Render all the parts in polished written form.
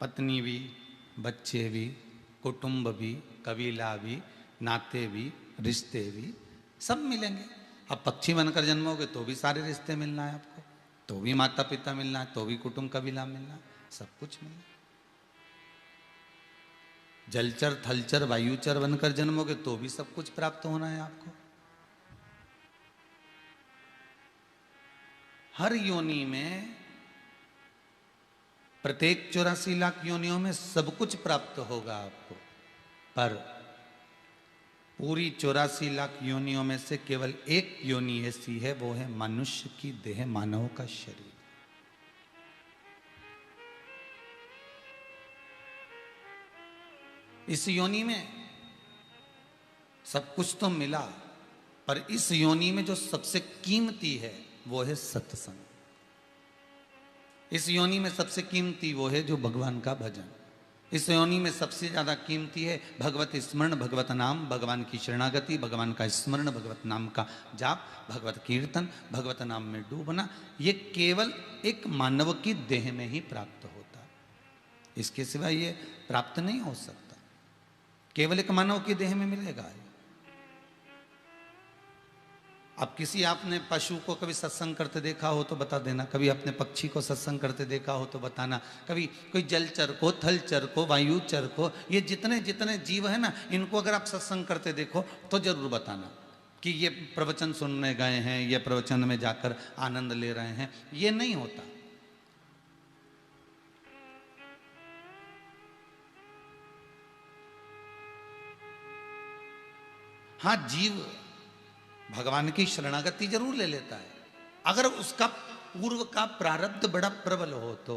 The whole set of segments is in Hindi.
पत्नी भी, बच्चे भी, कुटुंब भी, कबीला भी, नाते भी, रिश्ते भी सब मिलेंगे। अब पक्षी बनकर जन्मोगे तो भी सारे रिश्ते मिलना है आपको, तो भी माता पिता मिलना है, तो भी कुटुंब कबीला मिलना है, सब कुछ मिलना है। जलचर थलचर वायुचर बनकर जन्मोगे तो भी सब कुछ प्राप्त होना है आपको। हर योनि में, प्रत्येक 84 लाख योनियों में सब कुछ प्राप्त होगा आपको, पर पूरी 84 लाख योनियों में से केवल एक योनि ऐसी है, वो है मनुष्य की देह, मानव का शरीर। इस योनि में सब कुछ तो मिला, पर इस योनि में जो सबसे कीमती है वो है सत्संग। इस योनि में सबसे कीमती वो है जो भगवान का भजन। इस योनि में सबसे ज्यादा कीमती है भगवत स्मरण, भगवत नाम, भगवान की शरणागति, भगवान का स्मरण, भगवत नाम का जाप, भगवत कीर्तन, भगवत नाम में डूबना। ये केवल एक मानव की देह में ही प्राप्त होता है, इसके सिवा ये प्राप्त नहीं हो सकता। केवल एक मानव की देह में मिलेगा। अब किसी आपने पशु को कभी सत्संग करते देखा हो तो बता देना, कभी आपने पक्षी को सत्संग करते देखा हो तो बताना, कभी कोई जलचर को, थलचर को, वायुचर को, ये जितने जितने जीव है ना, इनको अगर आप सत्संग करते देखो तो जरूर बताना कि ये प्रवचन सुनने गए हैं, ये प्रवचन में जाकर आनंद ले रहे हैं। ये नहीं होता। हाँ, जीव भगवान की शरणागति जरूर ले लेता है, अगर उसका पूर्व का प्रारब्ध बड़ा प्रबल हो तो।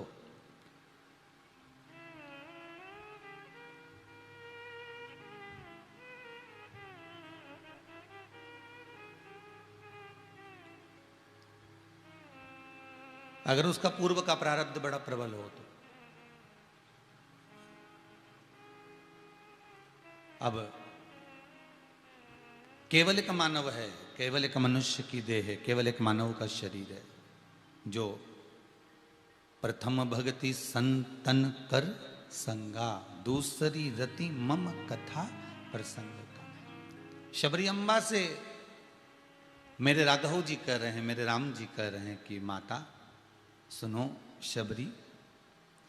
अगर उसका पूर्व का प्रारब्ध बड़ा प्रबल हो तो। अब केवल एक मानव है, केवल एक मनुष्य की देह है, केवल एक मानव का शरीर है, जो प्रथम भगति संतन कर संगा, दूसरी रति मम कथा प्रसंग का। शबरी अम्बा से मेरे राघव जी कह रहे हैं, मेरे राम जी कह रहे हैं कि माता सुनो शबरी,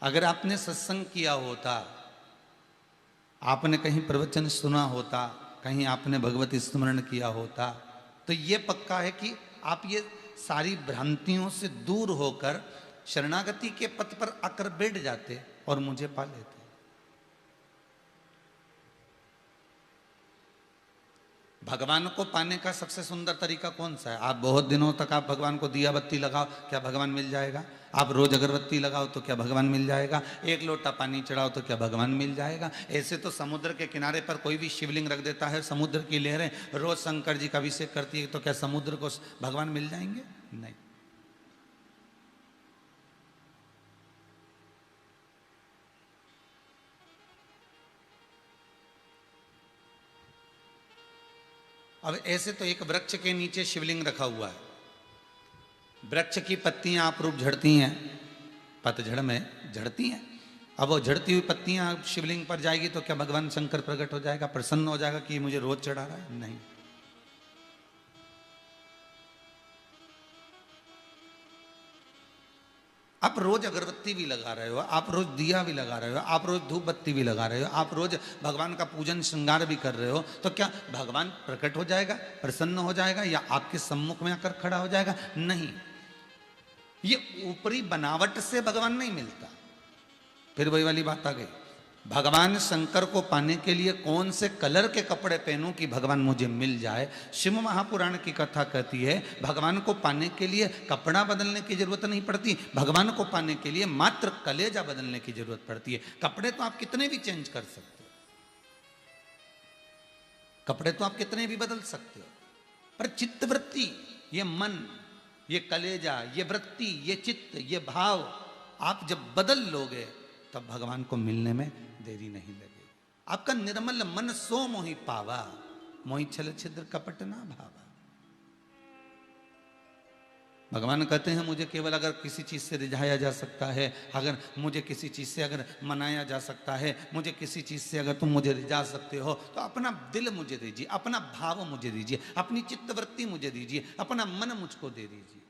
अगर आपने सत्संग किया होता, आपने कहीं प्रवचन सुना होता, कहीं आपने भगवत स्मरण किया होता, तो ये पक्का है कि आप ये सारी भ्रांतियों से दूर होकर शरणागति के पथ पर आकर बैठ जाते और मुझे पा लेते। भगवान को पाने का सबसे सुंदर तरीका कौन सा है? आप बहुत दिनों तक आप भगवान को दिया बत्ती लगाओ, क्या भगवान मिल जाएगा? आप रोज अगरबत्ती लगाओ तो क्या भगवान मिल जाएगा? एक लोटा पानी चढ़ाओ तो क्या भगवान मिल जाएगा? ऐसे तो समुद्र के किनारे पर कोई भी शिवलिंग रख देता है, समुद्र की लहरें रोज शंकर जी का अभिषेक करती है, तो क्या समुद्र को भगवान मिल जाएंगे? नहीं। अब ऐसे तो एक वृक्ष के नीचे शिवलिंग रखा हुआ है, वृक्ष की पत्तियां आपरूप झड़ती हैं, पतझड़ में झड़ती हैं। अब वो झड़ती हुई पत्तियां शिवलिंग पर जाएगी तो क्या भगवान शंकर प्रकट हो जाएगा, प्रसन्न हो जाएगा कि मुझे रोज चढ़ा रहा है? नहीं। आप रोज अगरबत्ती भी लगा रहे हो, आप रोज दिया भी लगा रहे हो, आप रोज धूप बत्ती भी लगा रहे हो, आप रोज भगवान का पूजन श्रृंगार भी कर रहे हो, तो क्या भगवान प्रकट हो जाएगा, प्रसन्न हो जाएगा, या आपके सम्मुख में आकर खड़ा हो जाएगा? नहीं। ये ऊपरी बनावट से भगवान नहीं मिलता। फिर वही वाली बात आ गई, भगवान शंकर को पाने के लिए कौन से कलर के कपड़े पहनूं कि भगवान मुझे मिल जाए? शिव महापुराण की कथा कहती है भगवान को पाने के लिए कपड़ा बदलने की जरूरत नहीं पड़ती, भगवान को पाने के लिए मात्र कलेजा बदलने की जरूरत पड़ती है। कपड़े तो आप कितने भी चेंज कर सकते हो, कपड़े तो आप कितने भी बदल सकते हो, पर चित्त वृत्ति, ये मन, ये कलेजा, ये वृत्ति, ये चित्त, ये भाव आप जब बदल लोगे तब भगवान को मिलने में देरी नहीं लगेगी। आपका निर्मल मन सो मोहि पावा, मोहि छल छिद्र कपट ना भावा। भगवान कहते हैं मुझे केवल अगर किसी चीज़ से रिझाया जा सकता है, अगर मुझे किसी चीज़ से अगर मनाया जा सकता है, मुझे किसी चीज़ से अगर तुम मुझे रिझा सकते हो तो अपना दिल मुझे दीजिए, अपना भाव मुझे दीजिए, अपनी चित्तवृत्ति मुझे दीजिए, अपना मन मुझको दे दीजिए।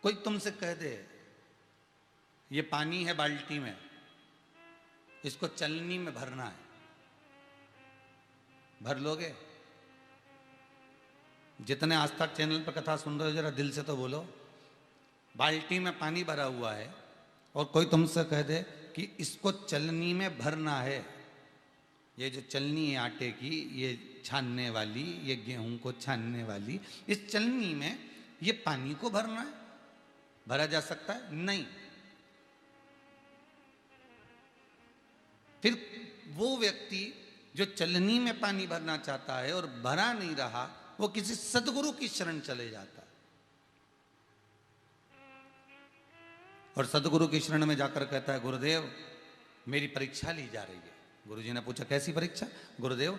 कोई तुमसे कह दे ये पानी है बाल्टी में, इसको चलनी में भरना है, भर लोगे? जितने आस्था चैनल पर कथा सुन रहे हो जरा दिल से तो बोलो। बाल्टी में पानी भरा हुआ है और कोई तुमसे कह दे कि इसको चलनी में भरना है, ये जो चलनी है आटे की, ये छानने वाली, ये गेहूं को छानने वाली, इस चलनी में ये पानी को भरना है, भरा जा सकता है? नहीं। फिर वो व्यक्ति जो चलनी में पानी भरना चाहता है और भरा नहीं रहा, वो किसी सदगुरु की शरण चले जाता है और सदगुरु की शरण में जाकर कहता है गुरुदेव मेरी परीक्षा ली जा रही है। गुरुजी ने पूछा कैसी परीक्षा? गुरुदेव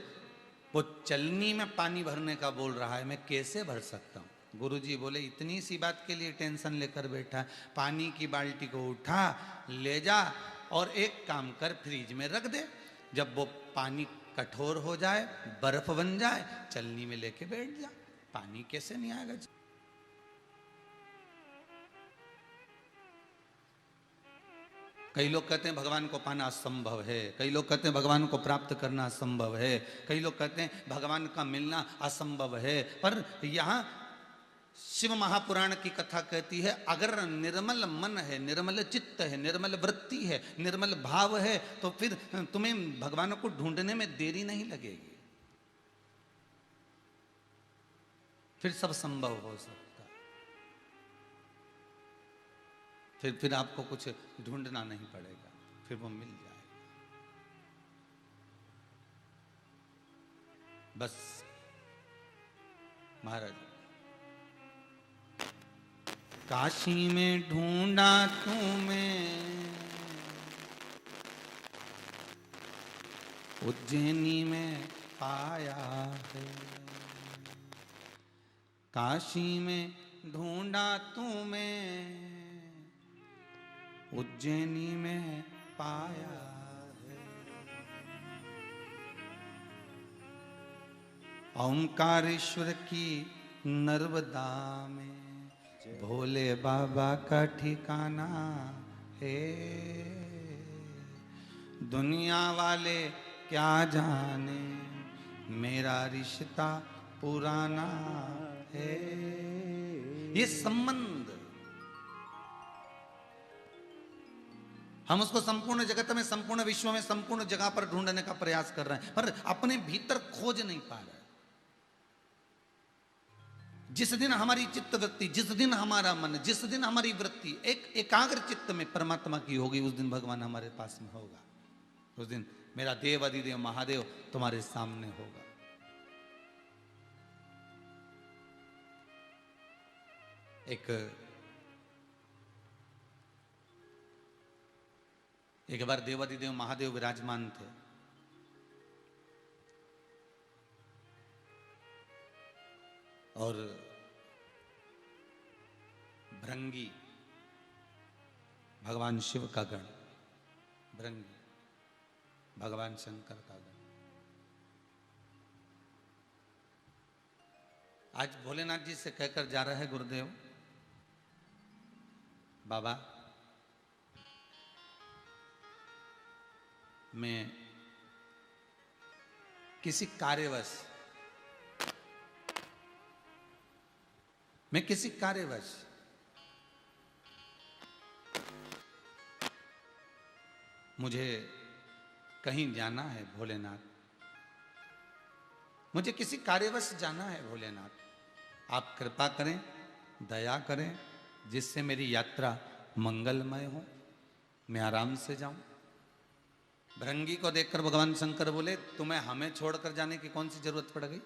वो चलनी में पानी भरने का बोल रहा है, मैं कैसे भर सकता हूं? गुरुजी बोले इतनी सी बात के लिए टेंशन लेकर बैठा है, पानी की बाल्टी को उठा ले जा और एक काम कर फ्रिज में रख दे, जब वो पानी कठोर हो जाए, बर्फ बन जाए, चलनी में लेके बैठ जा। पानी कैसे नहीं आएगा? कई लोग कहते हैं भगवान को पाना असंभव है, कई लोग कहते हैं भगवान को प्राप्त करना असंभव है, कई लोग कहते हैं भगवान का मिलना असंभव है। पर यहाँ शिव महापुराण की कथा कहती है अगर निर्मल मन है, निर्मल चित्त है, निर्मल वृत्ति है, निर्मल भाव है, तो फिर तुम्हें भगवान को ढूंढने में देरी नहीं लगेगी, फिर सब संभव हो सकता है। फिर आपको कुछ ढूंढना नहीं पड़ेगा, फिर वो मिल जाएगा। बस महाराज काशी में ढूंढा तुम्हें, उज्जैनी में पाया है। काशी में ढूंढा तुम्हें, उज्जैनी में पाया है। ओंकारेश्वर की नर्मदा में भोले बाबा का ठिकाना है। दुनिया वाले क्या जाने मेरा रिश्ता पुराना है। ये संबंध हम उसको संपूर्ण जगत में, संपूर्ण विश्व में, संपूर्ण जगह पर ढूंढने का प्रयास कर रहे हैं, पर अपने भीतर खोज नहीं पा रहे। जिस दिन हमारी चित्त वृत्ति, जिस दिन हमारा मन, जिस दिन हमारी वृत्ति एक एकाग्र चित्त में परमात्मा की होगी, उस दिन भगवान हमारे पास में होगा। उस दिन मेरा देव अधिदेव महादेव तुम्हारे सामने होगा। एक बार देवाधिदेव महादेव विराजमान थे और भृंगी भगवान शिव का गण, भृंगी भगवान शंकर का गण। आज भोलेनाथ जी से कहकर जा रहा है गुरुदेव बाबा मैं किसी कार्यवश मुझे कहीं जाना है भोलेनाथ, मुझे किसी कार्यवश जाना है भोलेनाथ, आप कृपा करें, दया करें, जिससे मेरी यात्रा मंगलमय हो, मैं आराम से जाऊं। भृंगी को देखकर भगवान शंकर बोले तुम्हें हमें छोड़कर जाने की कौन सी जरूरत पड़ गई?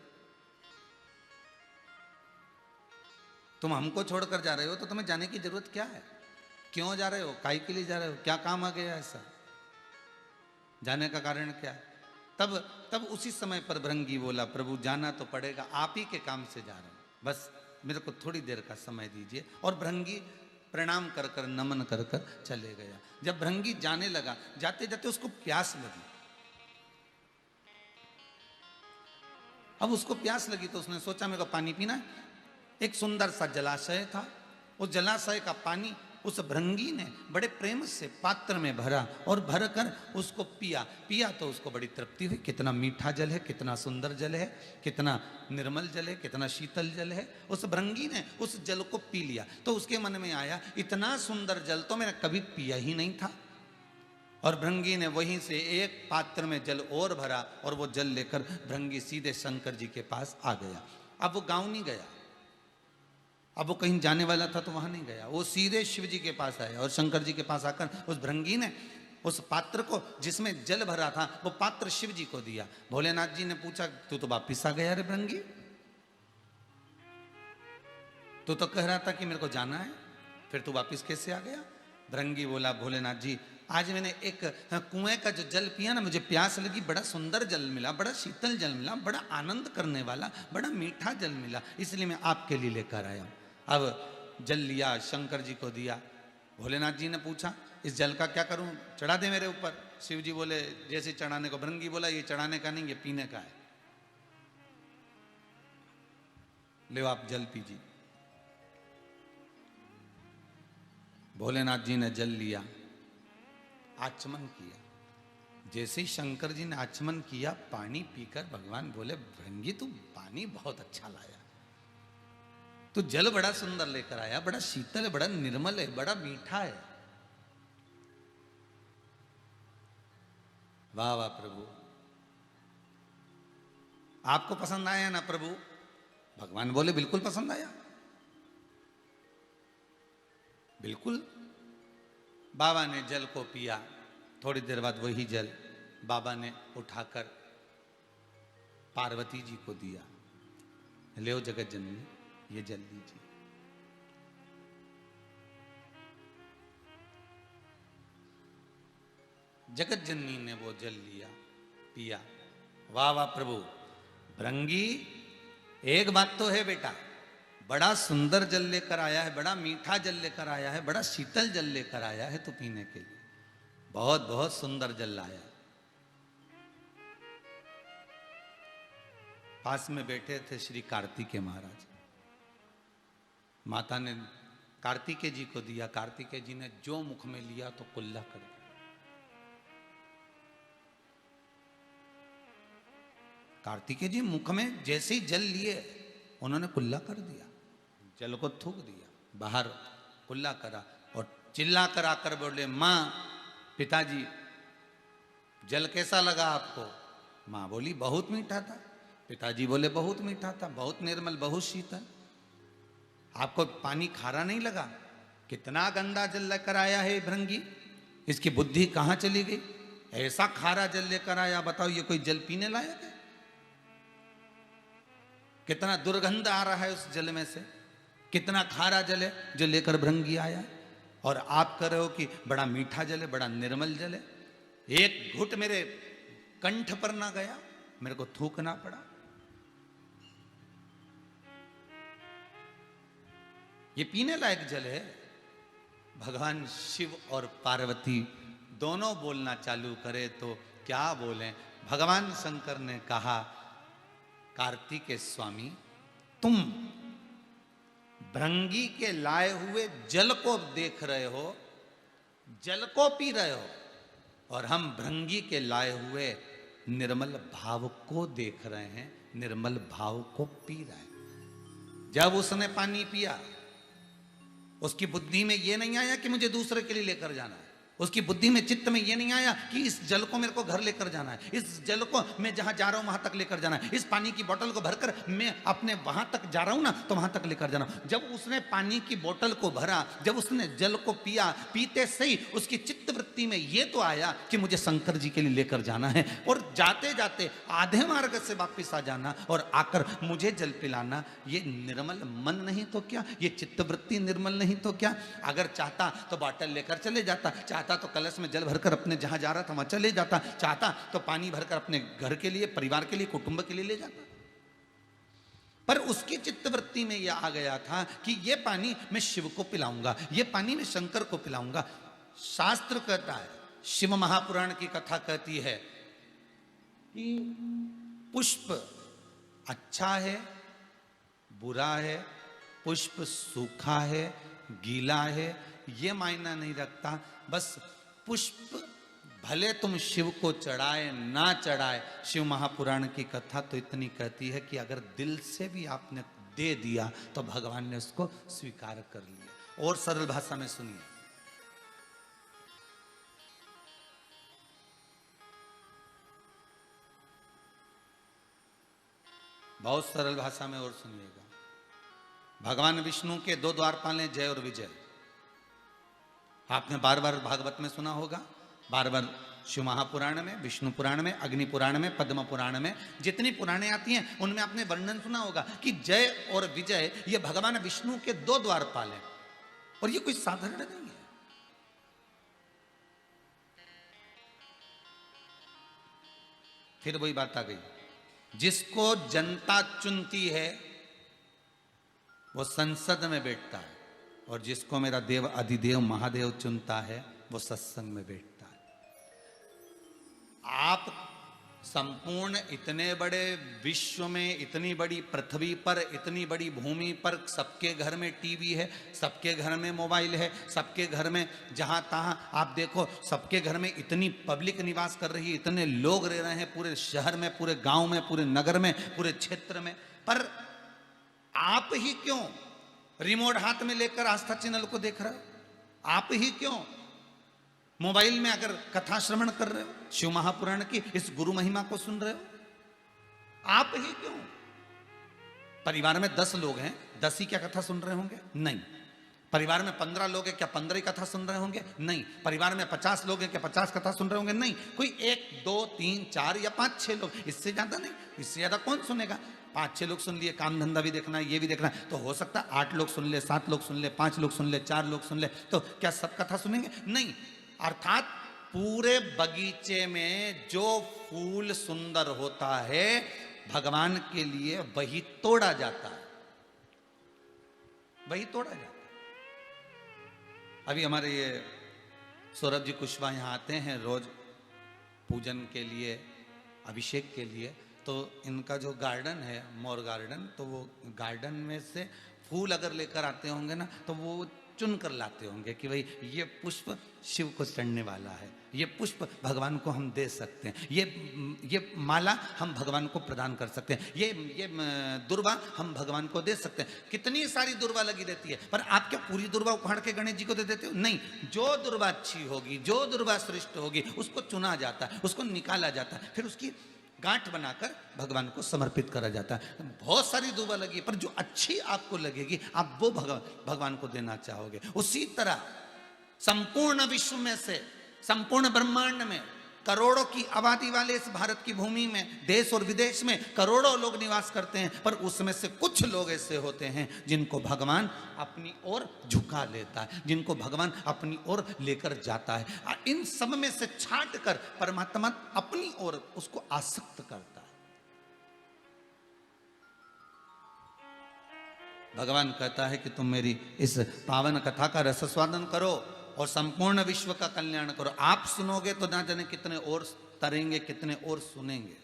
तुम हमको छोड़कर जा रहे हो तो तुम्हें जाने की जरूरत क्या है? क्यों जा रहे हो? काहे के लिए जा रहे हो? क्या काम आ गया ऐसा? जाने का कारण क्या है? तब तब उसी समय पर भृंगी बोला, प्रभु जाना तो पड़ेगा, आप ही के काम से जा रहा हूं, बस मेरे को थोड़ी देर का समय दीजिए। और भृंगी प्रणाम कर कर नमन कर कर चले गया। जब भृंगी जाने लगा, जाते जाते उसको प्यास लगी। अब उसको प्यास लगी तो उसने सोचा मेरे को पानी पीना है। एक सुंदर सा जलाशय था, उस जलाशय का पानी उस भृंगी ने बड़े प्रेम से पात्र में भरा और भरकर उसको पिया। पिया तो उसको बड़ी तृप्ति हुई, कितना मीठा जल है, कितना सुंदर जल है, कितना निर्मल जल है, कितना शीतल जल है। उस भृंगी ने उस जल को पी लिया तो उसके मन में आया, इतना सुंदर जल तो मैंने कभी पिया ही नहीं था। और भृंगी ने वहीं से एक पात्र में जल और भरा और वो जल लेकर भृंगी सीधे शंकर जी के पास आ गया। अब वो गांव नहीं गया, अब वो कहीं जाने वाला था तो वहां नहीं गया, वो सीधे शिव जी के पास आया। और शंकर जी के पास आकर उस भृंगी ने उस पात्र को जिसमें जल भरा था वो पात्र शिव जी को दिया। भोलेनाथ जी ने पूछा, तू तो वापिस आ गया रे भृंगी, तू तो कह रहा था कि मेरे को जाना है, फिर तू वापिस कैसे आ गया? भृंगी बोला, भोलेनाथ जी आज मैंने एक कुएं का जो जल पिया ना, मुझे प्यास लगी, बड़ा सुंदर जल मिला, बड़ा शीतल जल मिला, बड़ा आनंद करने वाला, बड़ा मीठा जल मिला, इसलिए मैं आपके लिए लेकर आया हूं। अब जल लिया, शंकर जी को दिया। भोलेनाथ जी ने पूछा, इस जल का क्या करूं, चढ़ा दे मेरे ऊपर? शिव जी बोले, जैसे चढ़ाने को। भृंगी बोला, ये चढ़ाने का नहीं, ये पीने का है, ले आप जल पीजिए। भोलेनाथ जी ने जल लिया, आचमन किया। जैसे ही शंकर जी ने आचमन किया, पानी पीकर भगवान बोले, भृंगी तू पानी बहुत अच्छा लाया, तू जल बड़ा सुंदर लेकर आया, बड़ा शीतल है, बड़ा निर्मल है, बड़ा मीठा है। वाह वाह प्रभु, आपको पसंद आया ना प्रभु? भगवान बोले, बिल्कुल पसंद आया, बिल्कुल। बाबा ने जल को पिया, थोड़ी देर बाद वही जल बाबा ने उठाकर पार्वती जी को दिया, ले जगत जननी ये जल लीजिए। जगत जननी ने वो जल लिया, पिया। वाह वाह प्रभु, भृंगी एक बात तो है बेटा, बड़ा सुंदर जल लेकर आया है, बड़ा मीठा जल लेकर आया है, बड़ा शीतल जल लेकर आया है, तो पीने के लिए बहुत बहुत सुंदर जल लाया। पास में बैठे थे श्री कार्तिकेय महाराज, माता ने कार्तिकेय जी को दिया, कार्तिकेय जी ने जो मुख में लिया तो कुल्ला कर दिया। कार्तिकेय जी मुख में जैसे ही जल लिए उन्होंने कुल्ला कर दिया, जल को थूक दिया, बाहर कुल्ला करा और चिल्ला कर आकर बोले, मां पिताजी जल कैसा लगा आपको? मां बोली, बहुत मीठा था। पिताजी बोले, बहुत मीठा था, बहुत निर्मल, बहुत शीतल। आपको पानी खारा नहीं लगा? कितना गंदा जल लेकर आया है भृंगी, इसकी बुद्धि कहां चली गई? ऐसा खारा जल लेकर आया, बताओ ये कोई जल पीने लायक है? कितना दुर्गंध आ रहा है उस जल में से, कितना खारा जल है जो लेकर भृंगी आया है। और आप कह रहे हो कि बड़ा मीठा जल है, बड़ा निर्मल जल है। एक घुट मेरे कंठ पर ना गया, मेरे को थूकना पड़ा। ये पीने लायक जल है? भगवान शिव और पार्वती दोनों बोलना चालू करे तो क्या बोलें। भगवान शंकर ने कहा, कार्तिकेय स्वामी तुम भृंगी के लाए हुए जल को देख रहे हो, जल को पी रहे हो, और हम भृंगी के लाए हुए निर्मल भाव को देख रहे हैं, निर्मल भाव को पी रहे हैं। जब उसने पानी पिया, उसकी बुद्धि में यह नहीं आया कि मुझे दूसरे के लिए लेकर जाना है, उसकी बुद्धि में चित्त में ये नहीं आया कि इस जल को मेरे को घर लेकर जाना है, इस जल को मैं जहां जा रहा हूं वहां तक लेकर जाना है, इस पानी की बोतल को भरकर मैं अपने वहां तक जा रहा हूं ना तो वहां तक लेकर जाना। जब उसने पानी की बोतल को भरा, जब उसने जल को पिया, पीते सही उसकी चित्त वृत्ति में ये तो आया कि मुझे शंकर जी के लिए लेकर जाना है, और जाते जाते आधे मार्ग से वापिस आ जाना और आकर मुझे जल पिलाना। ये निर्मल मन नहीं तो क्या, ये चित्त वृत्ति निर्मल नहीं तो क्या? अगर चाहता तो बोतल लेकर चले जाता, चाहता चाहता तो कलश में जल भरकर अपने जहां जा रहा था वहां चले जाता, चाहता तो पानी भरकर अपने घर के लिए, परिवार के लिए, कुटुंब के लिए ले जाता। पर उसकी चित्तवृत्ति में यह आ गया था कि यह पानी मैं शिव को पिलाऊंगा, यह पानी मैं शंकर को पिलाऊंगा। शास्त्र कहता है, शिव महापुराण की कथा कहती है कि पुष्प अच्छा है, बुरा है, पुष्प सूखा है, गीला है, यह मायना नहीं रखता। बस पुष्प भले तुम शिव को चढ़ाए ना चढ़ाए, शिव महापुराण की कथा तो इतनी कहती है कि अगर दिल से भी आपने दे दिया तो भगवान ने उसको स्वीकार कर लिया। और सरल भाषा में सुनिए, बहुत सरल भाषा में और सुनिएगा। भगवान विष्णु के दो द्वारपाल हैं, जय और विजय। आपने बार बार भागवत में सुना होगा, बार बार शिव महापुराण में, विष्णु पुराण में, अग्नि पुराण में, पद्म पुराण में, जितनी पुराणे आती हैं उनमें आपने वर्णन सुना होगा कि जय और विजय ये भगवान विष्णु के दो द्वारपाल हैं। और ये कोई साधारण नहीं है। फिर वही बात आ गई, जिसको जनता चुनती है वो संसद में बैठता है, और जिसको मेरा देव अधिदेव महादेव चुनता है वो सत्संग में बैठता है। आप संपूर्ण इतने बड़े विश्व में, इतनी बड़ी पृथ्वी पर, इतनी बड़ी भूमि पर सबके घर में टीवी है, सबके घर में मोबाइल है, सबके घर में जहां तहां आप देखो, सबके घर में इतनी पब्लिक निवास कर रही है, इतने लोग रह रहे हैं पूरे शहर में, पूरे गांव में, पूरे नगर में, पूरे क्षेत्र में। पर आप ही क्यों रिमोट हाथ में लेकर आस्था चैनल को देख रहे हो? आप ही क्यों मोबाइल में अगर कथा श्रवण कर रहे हो, शिव महापुराण की इस गुरु महिमा को सुन रहे हो? आप ही क्यों? परिवार में 10 लोग हैं, 10 ही क्या कथा सुन रहे होंगे? नहीं। परिवार में 15 लोग हैं, क्या 15 ही कथा सुन रहे होंगे? नहीं। परिवार में 50 लोग हैं, क्या 50 कथा सुन रहे होंगे? नहीं। कोई 1 2 3 4 या 5 6 लोग, इससे ज्यादा नहीं। इससे ज्यादा कौन सुनेगा? 5 6 लोग सुन लिए, काम धंधा भी देखना है, ये भी देखना है, तो हो सकता है 8 लोग सुन ले, 7 लोग सुन ले, 5 लोग सुन ले, 4 लोग सुन ले, तो क्या सब कथा सुनेंगे? नहीं। अर्थात पूरे बगीचे में जो फूल सुंदर होता है भगवान के लिए वही तोड़ा जाता है, वही तोड़ा जाता है। अभी हमारे ये सौरभ जी कुशवाहा यहाँ आते हैं रोज पूजन के लिए, अभिषेक के लिए, तो इनका जो गार्डन है मोर गार्डन, तो वो गार्डन में से फूल अगर लेकर आते होंगे ना, तो वो चुन कर लाते होंगे कि भाई ये पुष्प शिव को चढ़ने वाला है, ये पुष्प भगवान को हम दे सकते हैं, ये माला हम भगवान को प्रदान कर सकते हैं, ये दुर्वा हम भगवान को दे सकते हैं। कितनी सारी दुर्वा लगी रहती है, पर आप क्या पूरी दुर्वा उखाड़ के गणेश जी को दे देते हो? नहीं। जो दुर्वा अच्छी होगी, जो दुर्वा श्रेष्ठ होगी, उसको चुना जाता है, उसको निकाला जाता है, फिर उसकी गांठ बनाकर भगवान को समर्पित करा जाता है। बहुत सारी दुर्वा लगी, पर जो अच्छी आपको लगेगी आप वो भगवान को देना चाहोगे। उसी तरह संपूर्ण विश्व में से, संपूर्ण ब्रह्मांड में करोड़ों की आबादी वाले इस भारत की भूमि में, देश और विदेश में करोड़ों लोग निवास करते हैं, पर उसमें से कुछ लोग ऐसे होते हैं जिनको भगवान अपनी ओर झुका लेता है, जिनको भगवान अपनी ओर लेकर जाता है। इन सब में से छांट कर परमात्मा अपनी ओर उसको आसक्त करता है। भगवान कहता है कि तुम मेरी इस पावन कथा का रसस्वादन करो और संपूर्ण विश्व का कल्याण करो। आप सुनोगे तो ना जाने कितने और तरेंगे, कितने और सुनेंगे।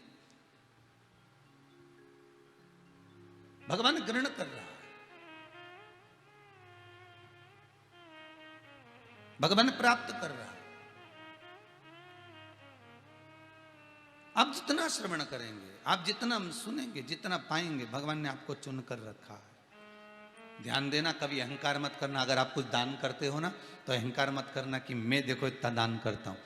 भगवान ग्रहण कर रहा है, भगवान प्राप्त कर रहा है। आप जितना श्रवण करेंगे, आप जितना सुनेंगे, जितना पाएंगे, भगवान ने आपको चुनकर रखा है। ध्यान देना, कभी अहंकार मत करना। अगर आप कुछ दान करते हो ना, तो अहंकार मत करना कि मैं देखो इतना दान करता हूं।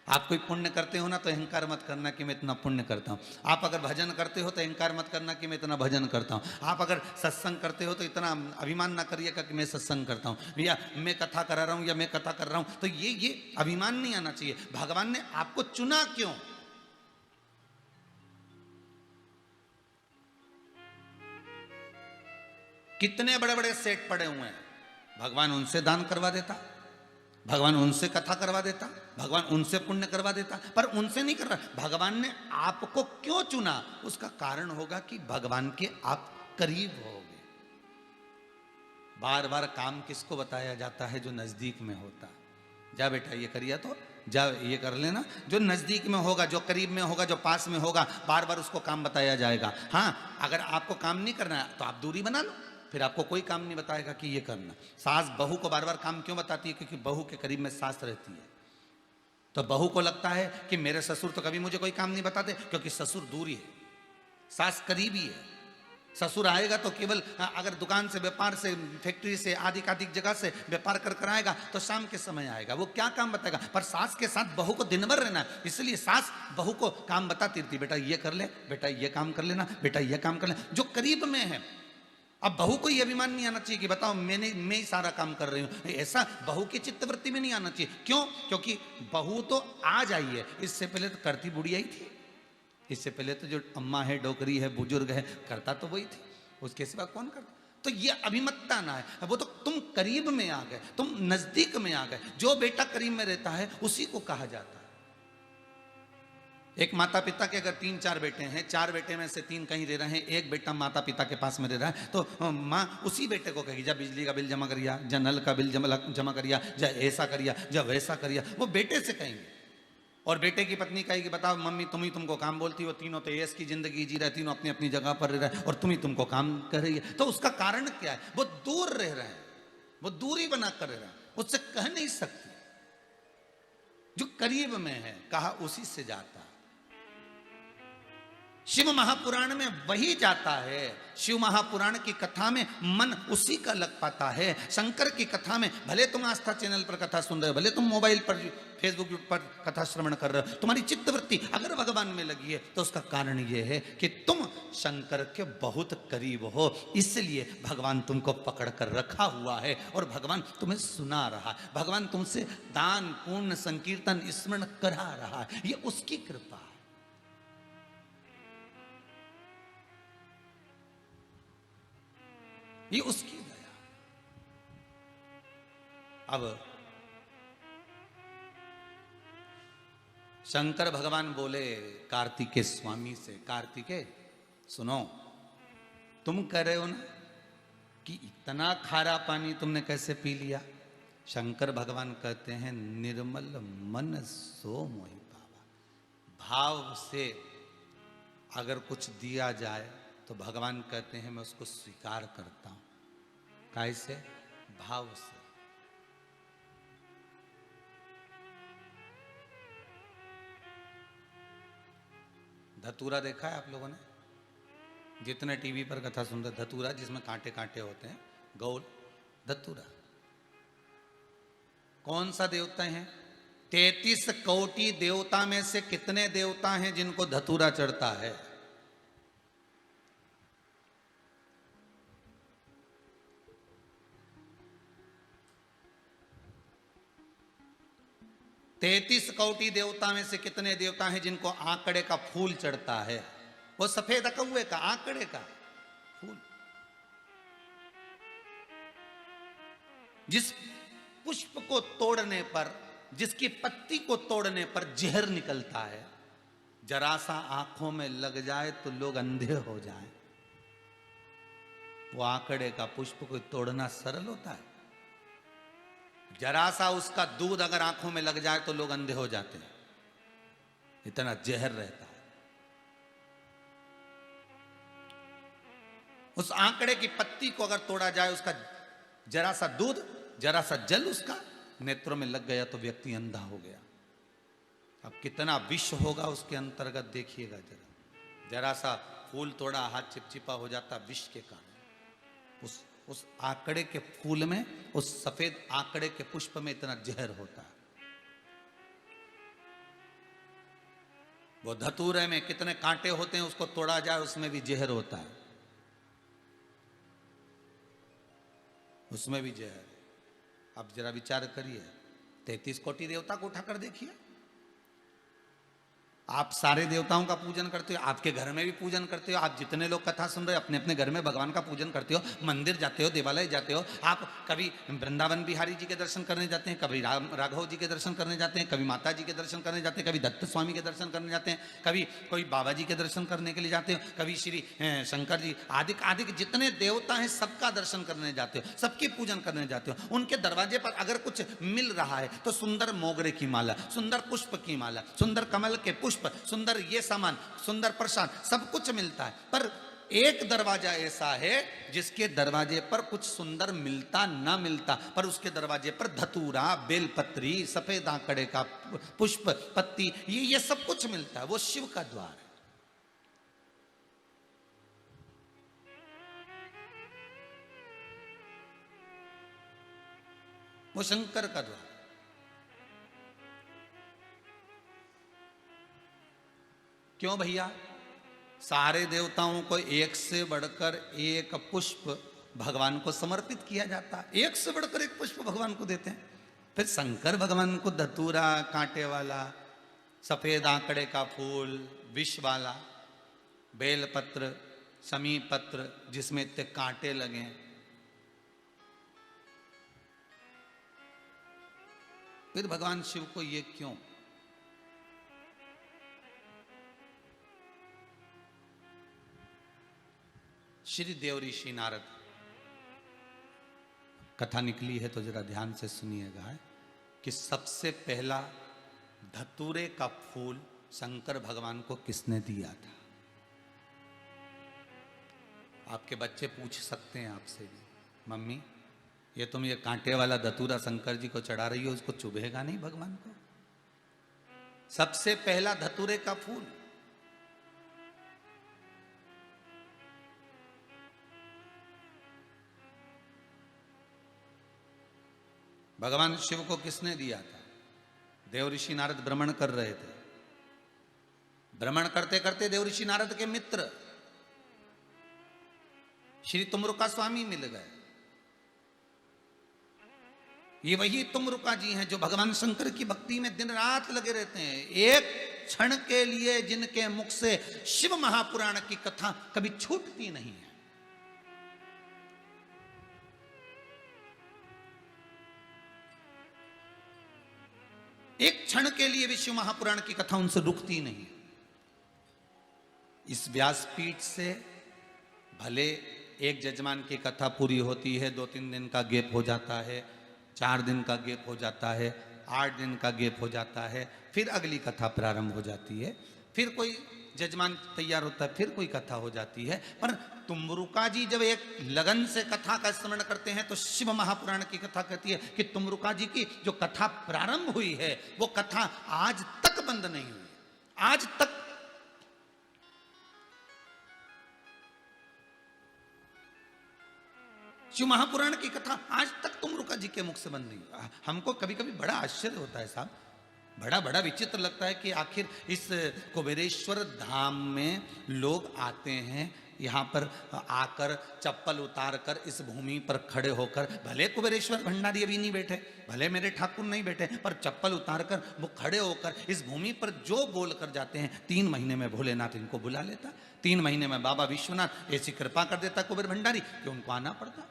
आप कोई पुण्य करते हो ना, तो अहंकार मत करना कि मैं इतना पुण्य करता हूं। आप अगर भजन करते हो तो अहंकार मत करना कि मैं इतना भजन करता हूं। आप अगर सत्संग करते हो तो इतना अभिमान ना करिएगा कि मैं सत्संग करता हूं, या मैं कथा करा रहा हूं, या मैं कथा कर रहा हूं। तो ये अभिमान नहीं आना चाहिए। भगवान ने आपको चुना क्यों? कितने बड़े बड़े सेठ पड़े हुए हैं, भगवान उनसे दान करवा देता। भगवान उनसे कथा करवा देता, भगवान उनसे पुण्य करवा देता, पर उनसे नहीं कर रहा। भगवान ने आपको क्यों चुना? उसका कारण होगा कि भगवान के आप करीब होगे। बार बार काम किसको बताया जाता है? जो नजदीक में होता। जा बेटा ये करिए, तो जा ये कर लेना। जो नजदीक में होगा, जो करीब में होगा, जो पास में होगा, बार बार उसको काम बताया जाएगा। हाँ, अगर आपको काम नहीं करना है तो आप दूरी बना लो, फिर आपको कोई काम नहीं बताएगा कि ये करना। सास बहू को बार बार काम क्यों बताती है? क्योंकि बहू के करीब में सास रहती है। तो बहू को लगता है कि मेरे ससुर तो कभी मुझे कोई काम नहीं बताते, क्योंकि ससुर दूरी है, सास करीबी है। ससुर आएगा तो केवल अगर दुकान से, व्यापार से, फैक्ट्री से, आदि आदि जगह से व्यापार कर कर आएगा तो शाम के समय आएगा, वो क्या काम बताएगा? पर सास के साथ बहू को दिन भर रहना है, इसलिए सास बहू को काम बताती रहती, बेटा ये कर ले, बेटा ये काम कर लेना, बेटा ये काम कर ले, जो करीब में है। अब बहू को ये अभिमान नहीं आना चाहिए कि बताओ मैं ही सारा काम कर रही हूं। ऐसा बहू की चित्तवृत्ति में नहीं आना चाहिए। क्यों? क्योंकि बहू तो आज आई है, इससे पहले तो करती बुढ़िया ही थी। इससे पहले तो जो अम्मा है, डोकरी है, बुजुर्ग है, करता तो वही थी, उसके सिवा कौन करता? तो ये अभिमतता ना है, वो तो तुम करीब में आ गए, तुम नजदीक में आ गए। जो बेटा करीब में रहता है उसी को कहा जाता है। एक माता पिता के अगर 3-4 बेटे हैं, 4 बेटे में से 3 कहीं रह रहे हैं, एक बेटा माता पिता के पास में रह रहा है, तो माँ उसी बेटे को कहेगी, जा बिजली का बिल जमा करिया, जा नल का बिल जमा करिया, जा ऐसा करिया, जा वैसा करिया। वो बेटे से कहेंगे। और बेटे की पत्नी कहेगी, बताओ मम्मी तुमको काम बोलती हो, तीनों तो ऐस की जिंदगी जी रहे, तीनों अपनी अपनी जगह पर रह रहे, और तुमको काम कर रही है। तो उसका कारण क्या है? वो दूर रह रहे हैं, वो दूरी बना कर रह रहा है, उससे कह नहीं सकती। जो करीब में है, कहा उसी से जाता। शिव महापुराण में वही जाता है। शिव महापुराण की कथा में मन उसी का लग पाता है। शंकर की कथा में भले तुम आस्था चैनल पर कथा सुन रहे हो, भले तुम मोबाइल पर, फेसबुक पर कथा श्रवण कर रहे हो, तुम्हारी चित्तवृत्ति अगर भगवान में लगी है तो उसका कारण यह है कि तुम शंकर के बहुत करीब हो, इसलिए भगवान तुमको पकड़ कर रखा हुआ है और भगवान तुम्हें सुना रहा है। भगवान तुमसे दान पुण्य संकीर्तन स्मरण करा रहा है। ये उसकी कृपा है। ये उसकी दया। अब शंकर भगवान बोले कार्तिकेय स्वामी से, कार्तिकेय सुनो, तुम कह रहे हो ना कि इतना खारा पानी तुमने कैसे पी लिया? शंकर भगवान कहते हैं, निर्मल मन सो मोहि पावा। भाव से अगर कुछ दिया जाए तो भगवान कहते हैं मैं उसको स्वीकार करता हूं। कैसे? भाव से। धतूरा देखा है आप लोगों ने? जितने टीवी पर कथा सुन रहे, धतूरा जिसमें कांटे कांटे होते हैं, गोल धतूरा। कौन सा देवता है? 33 कोटि देवता में से कितने देवता हैं जिनको धतूरा चढ़ता है? 33 कोटि देवता में से कितने देवता हैं जिनको आंकड़े का फूल चढ़ता है? वो सफेद कौवे का, आंकड़े का फूल। जिस पुष्प को तोड़ने पर, जिसकी पत्ती को तोड़ने पर जहर निकलता है, जरा सा आंखों में लग जाए तो लोग अंधे हो जाएं। वो आंकड़े का पुष्प को तोड़ना सरल होता है? जरा सा उसका दूध अगर आंखों में लग जाए तो लोग अंधे हो जाते हैं, इतना जहर रहता है। उस आंकड़े की पत्ती को अगर तोड़ा जाए, उसका जरा सा दूध, जरा सा जल उसका नेत्रों में लग गया तो व्यक्ति अंधा हो गया। अब कितना विष होगा उसके अंतर्गत देखिएगा जरा। जरा सा फूल तोड़ा, हाथ चिपचिपा हो जाता विष के कारण। उस आंकड़े के फूल में, उस सफेद आंकड़े के पुष्प में इतना जहर होता है। वो धतूरे में कितने कांटे होते हैं, उसको तोड़ा जाए उसमें भी जहर होता है, उसमें भी जहर है। अब जरा विचार करिए, 33 कोटि देवता को उठाकर देखिए। आप सारे देवताओं का पूजन करते हो, आपके घर में भी पूजन करते हो, आप जितने लोग कथा सुन रहे हो अपने अपने घर में भगवान का पूजन करते हो, मंदिर जाते हो, देवालय जाते हो, आप कभी वृंदावन बिहारी जी के दर्शन करने जाते हैं, कभी राघव जी के दर्शन करने जाते हैं, कभी माता जी के दर्शन करने जाते हैं, कभी दत्त स्वामी के दर्शन करने जाते हैं, कभी कोई बाबा जी के दर्शन करने के लिए जाते हो, कभी श्री शंकर जी आदि आदि जितने देवता हैं सबका दर्शन करने जाते हो, सबकी पूजन करने जाते हो। उनके दरवाजे पर अगर कुछ मिल रहा है तो सुंदर मोगरे की माला, सुंदर पुष्प की माला, सुंदर कमल के पुष्प, सुंदर ये सामान, सुंदर प्रसाद, सब कुछ मिलता है। पर एक दरवाजा ऐसा है जिसके दरवाजे पर कुछ सुंदर मिलता ना मिलता, पर उसके दरवाजे पर धतूरा, बेलपत्री, सफेद आंकड़े का पुष्प, पत्ती, ये सब कुछ मिलता है। वो शिव का द्वार है। वो शंकर का द्वार। क्यों भैया? सारे देवताओं को एक से बढ़कर एक पुष्प भगवान को समर्पित किया जाता है, एक से बढ़कर एक पुष्प भगवान को देते हैं। फिर शंकर भगवान को धतूरा, कांटे वाला, सफेद आंकड़े का फूल, विष वाला, बेलपत्र, समी पत्र जिसमें इतने कांटे लगे, फिर भगवान शिव को ये क्यों? श्री देव ऋषि नारद, कथा निकली है तो जरा ध्यान से सुनिएगा, कि सबसे पहला धतूरे का फूल शंकर भगवान को किसने दिया था? आपके बच्चे पूछ सकते हैं आपसे भी, मम्मी ये तुम ये कांटे वाला धतूरा शंकर जी को चढ़ा रही हो, उसको चुभेगा नहीं भगवान को? सबसे पहला धतूरे का फूल भगवान शिव को किसने दिया था? देव ऋषि नारद भ्रमण कर रहे थे। भ्रमण करते करते देव ऋषि नारद के मित्र श्री तुमरुका स्वामी मिल गए। ये वही तुमरुका जी हैं जो भगवान शंकर की भक्ति में दिन रात लगे रहते हैं। एक क्षण के लिए जिनके मुख से शिव महापुराण की कथा कभी छूटती नहीं है। एक क्षण के लिए भी शिव महापुराण की कथा उनसे रुकती नहीं। इस व्यासपीठ से भले एक जजमान की कथा पूरी होती है, 2-3 दिन का गैप हो जाता है, 4 दिन का गैप हो जाता है, 8 दिन का गैप हो जाता है, फिर अगली कथा प्रारंभ हो जाती है, फिर कोई जजमान तैयार होता है, फिर कोई कथा हो जाती है। पर तुमरुका जी जब एक लगन से कथा का स्मरण करते हैं तो शिव महापुराण की कथा कहती है कि तुमरुका जी की जो कथा प्रारंभ हुई है वो कथा आज तक बंद नहीं हुई। आज तक शिव महापुराण की कथा आज तक तुमरुका जी के मुख से बंद नहीं। हमको कभी कभी बड़ा आश्चर्य होता है साहब, बड़ा बड़ा विचित्र लगता है कि आखिर इस कुबेरेश्वर धाम में लोग आते हैं, यहाँ पर आकर चप्पल उतार कर इस भूमि पर खड़े होकर, भले कुबेरेश्वर भंडारी अभी नहीं बैठे, भले मेरे ठाकुर नहीं बैठे, पर चप्पल उतार कर वो खड़े होकर इस भूमि पर जो बोल कर जाते हैं, 3 महीने में भोलेनाथ इनको बुला लेता, 3 महीने में बाबा विश्वनाथ ऐसी कृपा कर देता कुबेर भंडारी कि उनको आना पड़ता,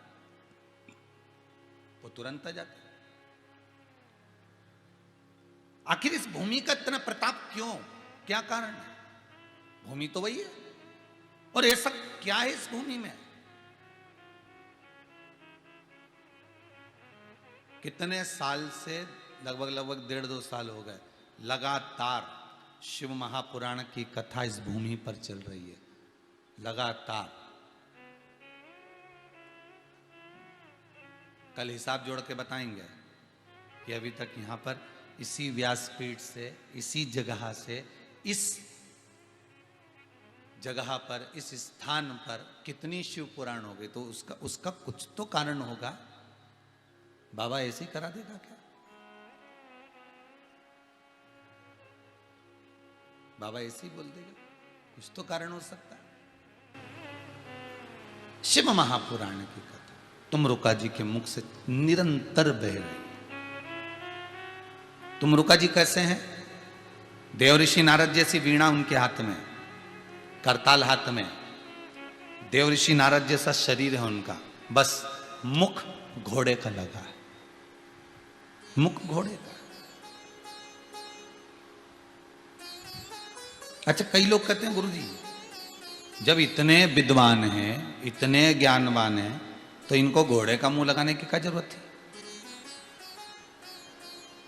वो तुरंत आ जाते। आखिर इस भूमि का इतना प्रताप क्यों? क्या कारण है? भूमि तो वही है, और ऐसा क्या है इस भूमि में? कितने साल से, लगभग 1.5-2 साल हो गए, लगातार शिव महापुराण की कथा इस भूमि पर चल रही है, लगातार। कल हिसाब जोड़ के बताएंगे कि अभी तक यहां पर इसी व्यासपीठ से, इसी जगह से, इस जगह पर, इस स्थान पर कितनी शिव पुराण हो गई। तो उसका कुछ तो कारण होगा। बाबा ऐसे ही करा देगा क्या? बाबा ऐसे ही बोल देगा? कुछ तो कारण हो सकता है। शिव महापुराण की कथा तुमरुका जी के मुख से निरंतर बह रही। तुमरुका जी कैसे हैं? देव ऋषि नारद जैसी वीणा उनके हाथ में, करताल हाथ में, देव ऋषि नारद जैसा शरीर है उनका, बस मुख घोड़े का लगा है, मुख घोड़े का। अच्छा, कई लोग कहते हैं गुरुजी जब इतने विद्वान हैं, इतने ज्ञानवान हैं, तो इनको घोड़े का मुंह लगाने की क्या जरूरत थी?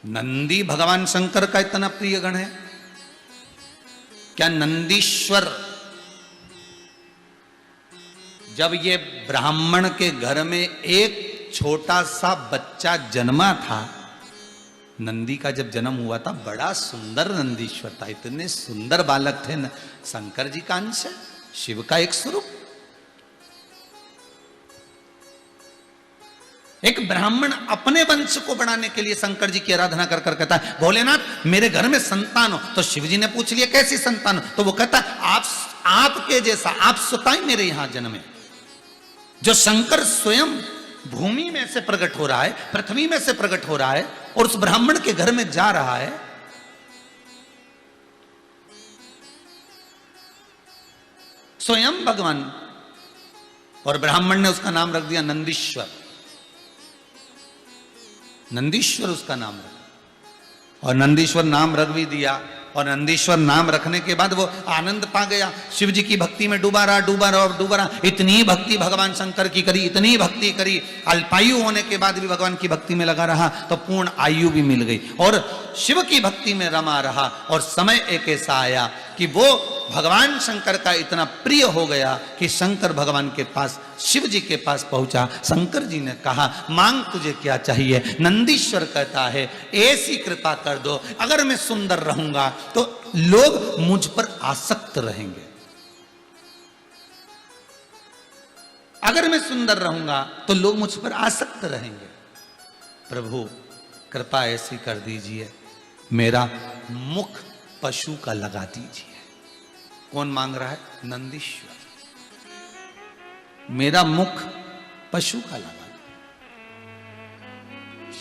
नंदी भगवान शंकर का इतना प्रिय गण है, क्या नंदीश्वर जब ये ब्राह्मण के घर में एक छोटा सा बच्चा जन्मा था, नंदी का जब जन्म हुआ था, बड़ा सुंदर नंदीश्वर था, इतने सुंदर बालक थे, शंकर जी का अंश है, शिव का एक स्वरूप। एक ब्राह्मण अपने वंश को बढ़ाने के लिए शंकर जी की आराधना कर कर कहता है, भोलेनाथ मेरे घर में संतान हो। तो शिव जी ने पूछ लिया कैसी संतान हो? तो वो कहता है आपके जैसा, आप स्वतः मेरे यहां जन्मे। जो शंकर स्वयं भूमि में से प्रकट हो रहा है, पृथ्वी में से प्रकट हो रहा है और उस ब्राह्मण के घर में जा रहा है, स्वयं भगवान, और ब्राह्मण ने उसका नाम रख दिया नंदीश्वर। नंदीश्वर उसका नाम रखा, और नंदीश्वर नाम रख भी दिया, और नंदीश्वर नाम रखने के बाद वो आनंद पा गया, शिव जी की भक्ति में डूबा रहा, डूबा रहा और डूबा रहा। इतनी भक्ति भगवान शंकर की करी, इतनी भक्ति करी, अल्पायु होने के बाद भी भगवान की भक्ति में लगा रहा, तो पूर्ण आयु भी मिल गई और शिव की भक्ति में रमा रहा। और समय एक ऐसा आया कि वो भगवान शंकर का इतना प्रिय हो गया कि शंकर भगवान के पास, शिव जी के पास पहुंचा। शंकर जी ने कहा मांग तुझे क्या चाहिए? नंदीश्वर कहता है ऐसी कृपा कर दो, अगर मैं सुंदर रहूंगा तो लोग मुझ पर आसक्त रहेंगे, अगर मैं सुंदर रहूंगा तो लोग मुझ पर आसक्त रहेंगे। प्रभु कृपा ऐसी कर दीजिए, मेरा मुख पशु का लगा दीजिए। कौन मांग रहा है? नंदीश्वर। मेरा मुख पशु का लगा।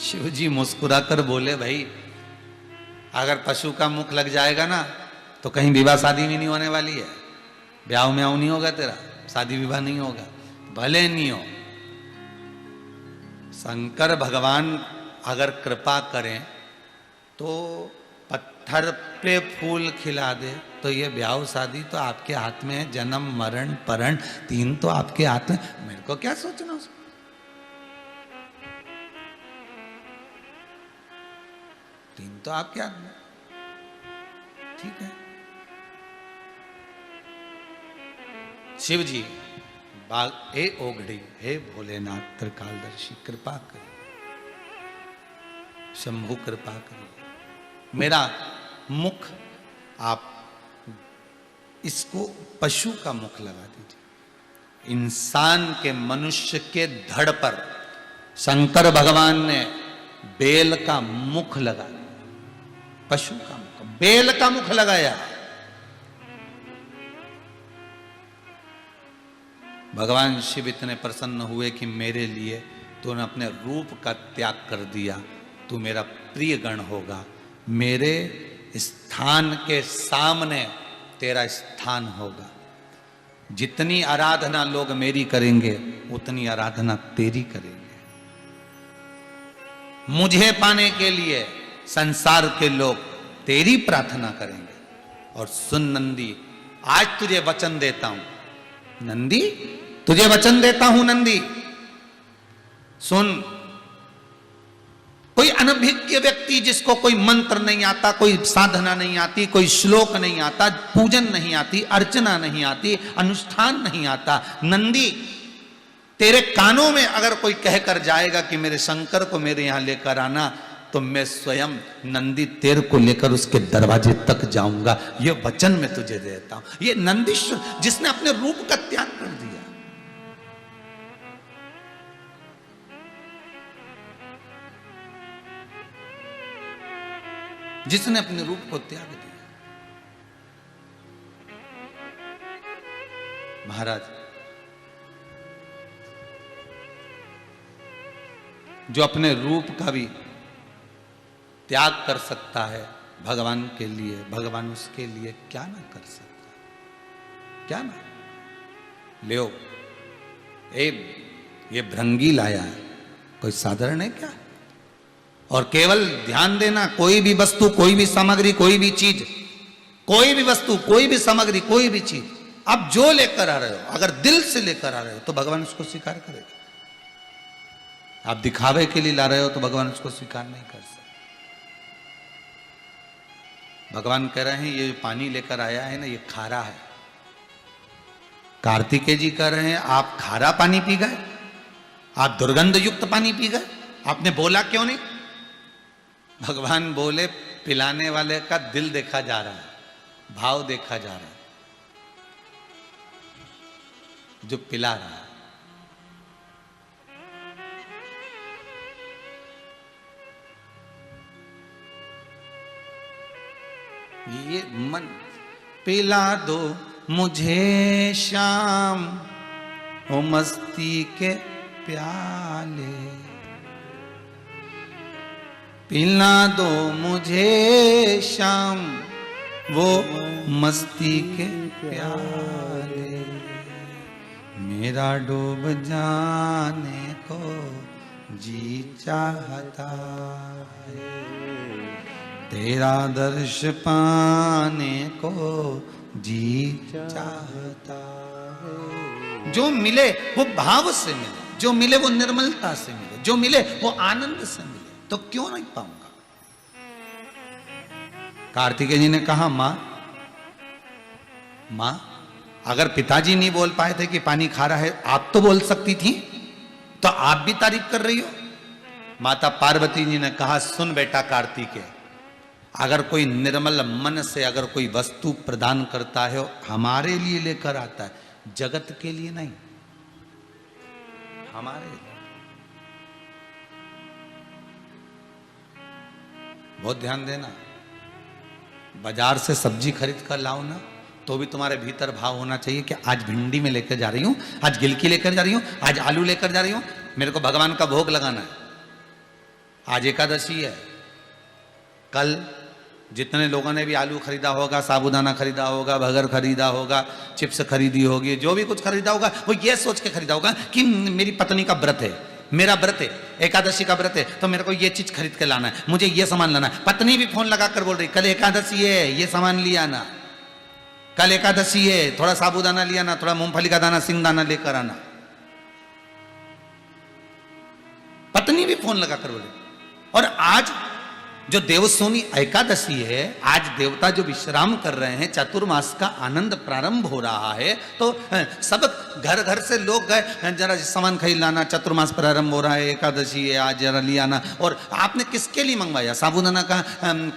शिव जी मुस्कुराकर बोले भाई अगर पशु का मुख लग जाएगा ना तो कहीं विवाह शादी भी नहीं होने वाली है, ब्याह में नहीं होगा तेरा, शादी विवाह नहीं होगा, भले नहीं हो। शंकर भगवान अगर कृपा करें तो पत्थर पे फूल खिला दे, तो ये ब्याह शादी तो आपके हाथ में है, जन्म मरण परण तीन तो आपके हाथ में। मेरे को क्या सोचना उसमें? तीन तो आपके हाथ में, ठीक है। शिव जी बाग हे ओगड़ी, हे भोलेनाथ त्रिकालदर्शी कृपा करिए, शंभु कृपा करिए, मेरा मुख आप इसको पशु का मुख लगा दीजिए। इंसान के, मनुष्य के धड़ पर शंकर भगवान ने बेल का मुख लगा दिया, पशु का मुख, बेल का मुख लगाया। भगवान शिव इतने प्रसन्न हुए कि मेरे लिए तूने अपने रूप का त्याग कर दिया, तू मेरा प्रिय गण होगा, मेरे स्थान के सामने तेरा स्थान होगा। जितनी आराधना लोग मेरी करेंगे उतनी आराधना तेरी करेंगे। मुझे पाने के लिए संसार के लोग तेरी प्रार्थना करेंगे। और सुन नंदी, आज तुझे वचन देता हूं नंदी, तुझे वचन देता हूं नंदी, सुन। कोई अनभिज्ञ व्यक्ति जिसको कोई मंत्र नहीं आता, कोई साधना नहीं आती, कोई श्लोक नहीं आता, पूजन नहीं आती, अर्चना नहीं आती, अनुष्ठान नहीं आता, नंदी तेरे कानों में अगर कोई कहकर जाएगा कि मेरे शंकर को मेरे यहां लेकर आना, तो मैं स्वयं नंदी तेर को लेकर उसके दरवाजे तक जाऊंगा। यह वचन मैं तुझे देता हूं। यह नंदीश्वर जिसने अपने रूप का त्याग कर दिया, जिसने अपने रूप को त्याग दिया। महाराज, जो अपने रूप का भी त्याग कर सकता है भगवान के लिए, भगवान उसके लिए क्या ना कर सकता, क्या ना। ले ये भृंगी लाया है, कोई साधारण है क्या? और केवल ध्यान देना, कोई भी वस्तु, कोई भी सामग्री, कोई भी चीज, कोई भी वस्तु, कोई भी सामग्री, कोई भी चीज आप जो लेकर आ रहे हो, अगर दिल से लेकर आ रहे हो तो भगवान उसको स्वीकार करेगा। आप दिखावे के लिए ला रहे हो तो भगवान उसको स्वीकार नहीं कर सकते। भगवान कह रहे हैं ये जो पानी लेकर आया है ना, ये खारा है। कार्तिकेय जी कह रहे हैं आप खारा पानी पी गए, आप दुर्गंध युक्त पानी पी गए, आपने बोला क्यों नहीं? भगवान बोले पिलाने वाले का दिल देखा जा रहा है, भाव देखा जा रहा है, जो पिला रहा है। ये मन पिला दो मुझे शाम ओ मस्ती के प्याले, पिला दो मुझे शाम वो मस्ती के प्याले, मेरा डूब जाने को जी चाहता है, तेरा दर्श पाने को जी चाहता है। जो मिले वो भाव से मिले, जो मिले वो निर्मलता से मिले, जो मिले वो आनंद से मिले, तो क्यों नहीं पाऊंगा? कार्तिकेय जी ने कहा मां अगर पिताजी नहीं बोल पाए थे कि पानी खारा है, आप तो बोल सकती थी, तो आप भी तारीफ कर रही हो। माता पार्वती जी ने कहा सुन बेटा कार्तिकेय, अगर कोई निर्मल मन से अगर कोई वस्तु प्रदान करता है, हमारे लिए लेकर आता है, जगत के लिए नहीं, हमारे लिए। बहुत ध्यान देना, बाजार से सब्जी खरीद कर लाओ ना, तो भी तुम्हारे भीतर भाव होना चाहिए कि आज भिंडी में लेकर जा रही हूं, आज गिलकी लेकर जा रही हूं, आज आलू लेकर जा रही हूं, मेरे को भगवान का भोग लगाना है। आज एकादशी है, कल जितने लोगों ने भी आलू खरीदा होगा, साबूदाना खरीदा होगा, भगर खरीदा होगा, चिप्स खरीदी होगी, जो भी कुछ खरीदा होगा वो ये सोच के खरीदा होगा कि मेरी पत्नी का व्रत है, मेरा व्रत है, एकादशी का व्रत है, तो मेरे को ये चीज खरीद के लाना है, मुझे ये सामान लाना है। पत्नी भी फोन लगाकर बोल रही कल एकादशी है, ये सामान लिया ना, कल एकादशी है, थोड़ा साबूदाना लिया ना, थोड़ा मूंगफली का दाना, सिंगदाना लेकर आना। पत्नी भी फोन लगाकर बोल रही। और आज जो देवसोनी एकादशी है, आज देवता जो विश्राम कर रहे हैं, चातुर्मास का आनंद प्रारंभ हो रहा है, तो सब घर घर से लोग गए जरा सामान खरीद लाना, चातुर्मास प्रारंभ हो रहा है, एकादशी है, आज जरा ले आना। और आपने किसके लिए मंगवाया? साबूदाना का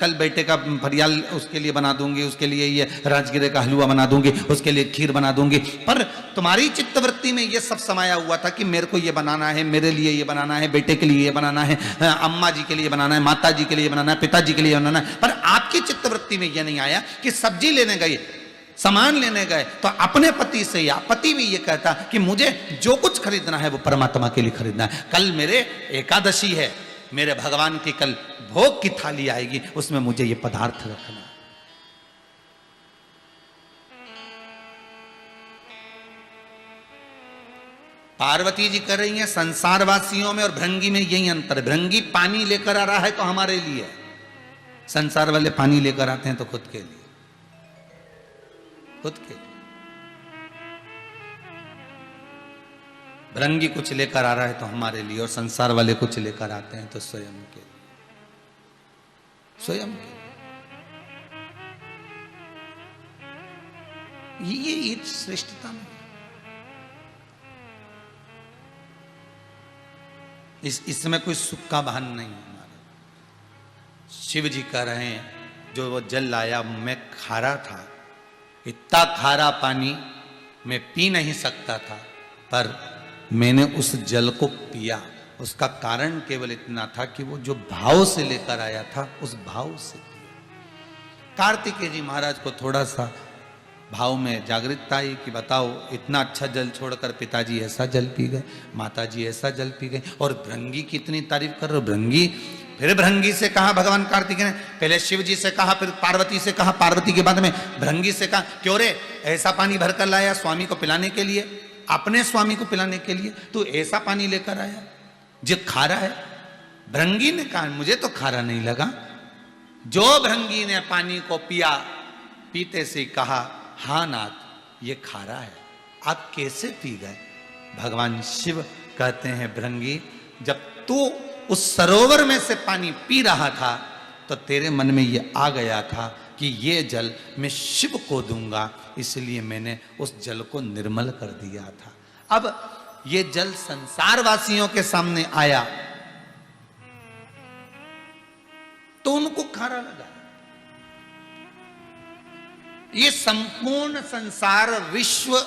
कल बेटे का फरियाल उसके लिए बना दूंगी, उसके लिए ये राजगिरे का हलवा बना दूंगी, उसके लिए खीर बना दूंगी। पर तुम्हारी चित्तवृत्ति में ये सब समाया हुआ था कि मेरे को ये बनाना है, मेरे लिए ये बनाना है, बेटे के लिए ये बनाना है, अम्मा जी के लिए बनाना है, माता जी के लिए बनाना है, पिताजी के लिए बनाना है। पर आपकी चित्तवृत्ति में यह नहीं आया कि सब्जी लेने गए, सामान लेने गए, तो अपने पति से या पति भी ये कहता कि मुझे जो कुछ खरीदना है वो परमात्मा के लिए खरीदना है। कल मेरे एकादशी है, मेरे भगवान की कल भोग की थाली आएगी, उसमें मुझे ये पदार्थ रखना है। पार्वती जी कर रही हैं संसारवासियों में और भृंगी में यही अंतर है। भृंगी पानी लेकर आ रहा है तो हमारे लिए, संसार वाले पानी लेकर आते हैं तो खुद के लिए, खुद के लिए। भृंगी कुछ लेकर आ रहा है तो हमारे लिए, और संसार वाले कुछ लेकर आते हैं तो स्वयं के लिए, स्वयं के लिए। ये श्रेष्ठता में इसमें कोई सुख का भान नहीं है हमारा। शिव जी कह रहे हैं जो वो जल लाया मैं खारा था, इतना खारा पानी मैं पी नहीं सकता था, पर मैंने उस जल को पिया। उसका कारण केवल इतना था कि वो जो भाव से लेकर आया था उस भाव से पिया। कार्तिकेय जी महाराज को थोड़ा सा भाव में जागृतता आई कि बताओ इतना अच्छा जल छोड़कर पिताजी ऐसा जल पी गए, माताजी ऐसा जल पी गए, और भृंगी की इतनी तारीफ कर रहे हो। भृंगी फिर भृंगी से कहा भगवान कार्तिक ने, पहले शिव जी से कहा, फिर पार्वती से कहा, पार्वती के बाद में भृंगी से कहा, क्यों रे ऐसा पानी भरकर लाया स्वामी को पिलाने के लिए, अपने स्वामी को पिलाने के लिए तू ऐसा पानी लेकर आया जो खारा है। भृंगी ने कहा मुझे तो खारा नहीं लगा। जो भृंगी ने पानी को पिया, पीते से कहा हाँ नाथ ये खारा है, आप कैसे पी गए? भगवान शिव कहते हैं भृंगी, जब तू उस सरोवर में से पानी पी रहा था तो तेरे मन में ये आ गया था कि ये जल मैं शिव को दूंगा, इसलिए मैंने उस जल को निर्मल कर दिया था। अब ये जल संसार वासियों के सामने आया तो उनको खारा लगा। ये संपूर्ण संसार विश्व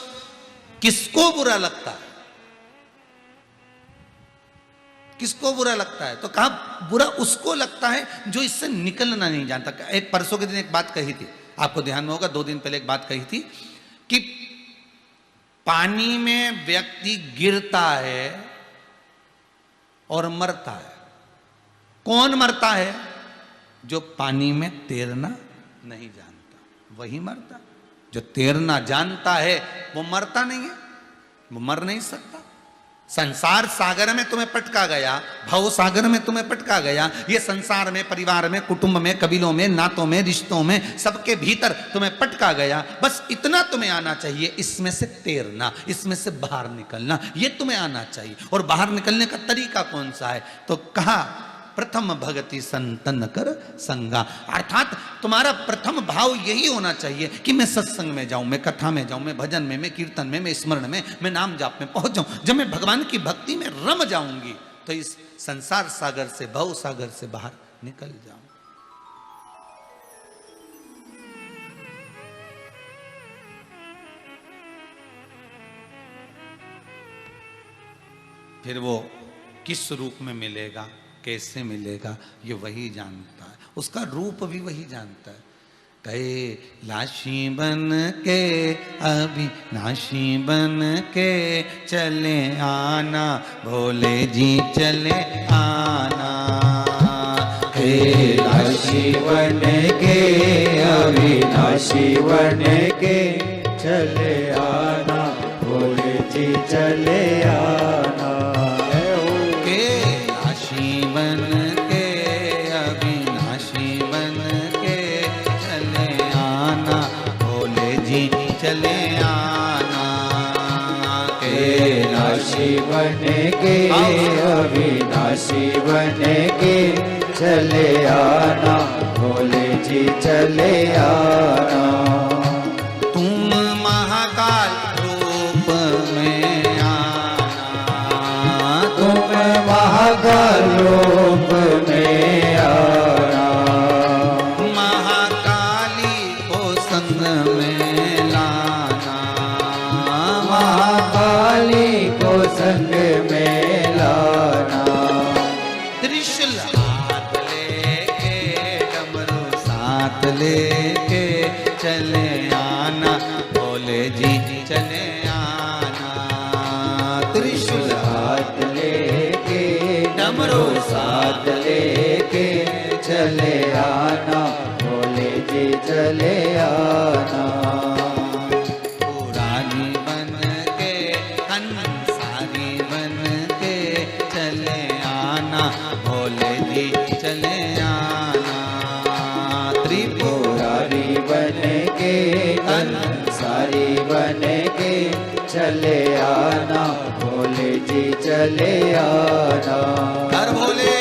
किसको बुरा लगता है? किसको बुरा लगता है? तो कहा बुरा उसको लगता है जो इससे निकलना नहीं जानता। एक परसों के दिन एक बात कही थी, आपको ध्यान में होगा, 2 दिन पहले एक बात कही थी कि पानी में व्यक्ति गिरता है और मरता है। कौन मरता है? जो पानी में तैरना नहीं जानता, वही मरता। जो तैरना जानता है वो मरता नहीं है, वो मर नहीं सकता। संसार सागर में तुम्हें पटका गया, भव सागर में तुम्हें पटका गया, ये संसार में, परिवार में, कुटुंब में, कबीलों में, नातों में, रिश्तों में, सबके भीतर तुम्हें पटका गया। बस इतना तुम्हें आना चाहिए, इसमें से तैरना, इसमें से बाहर निकलना, ये तुम्हें आना चाहिए। और बाहर निकलने का तरीका कौन सा है? तो कहा प्रथम भगति संतन कर संगा, अर्थात तुम्हारा प्रथम भाव यही होना चाहिए कि मैं सत्संग में जाऊं, मैं कथा में जाऊं, मैं भजन में, मैं कीर्तन में, मैं स्मरण में, मैं नाम जाप में पहुंच जाऊं। जब मैं भगवान की भक्ति में रम जाऊंगी तो इस संसार सागर से, भव सागर से बाहर निकल जाऊं। फिर वो किस रूप में मिलेगा, कैसे मिलेगा, ये वही जानता है, उसका रूप भी वही जानता है। कैलाशी बन के अविनाशी बन के चले आना, भोले जी चले आना। कैलाशी बन के अविनाशी बन के चले आना, भोले जी चले आना। चले आना, कैलाशी बन के अविनाशी बन के चले आना, भोले जी चले आना। तुम महाकाल रूप में आना, तुम महाकाल रूप में आना। महाकाली को संग में संग में लाना। त्रिशूल हाथ लेके, डमरू साथ लेके चले आना, भोले जी चले आना। त्रिशूल हाथ लेके, डमरू साथ लेके चले आना, भोले जी चले आना। भोले जी चले आना। त्रिपुरारी बन के, कंसारी बन के चले आना, भोले जी चले आना। हर भोले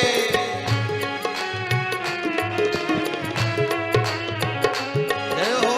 जय हो।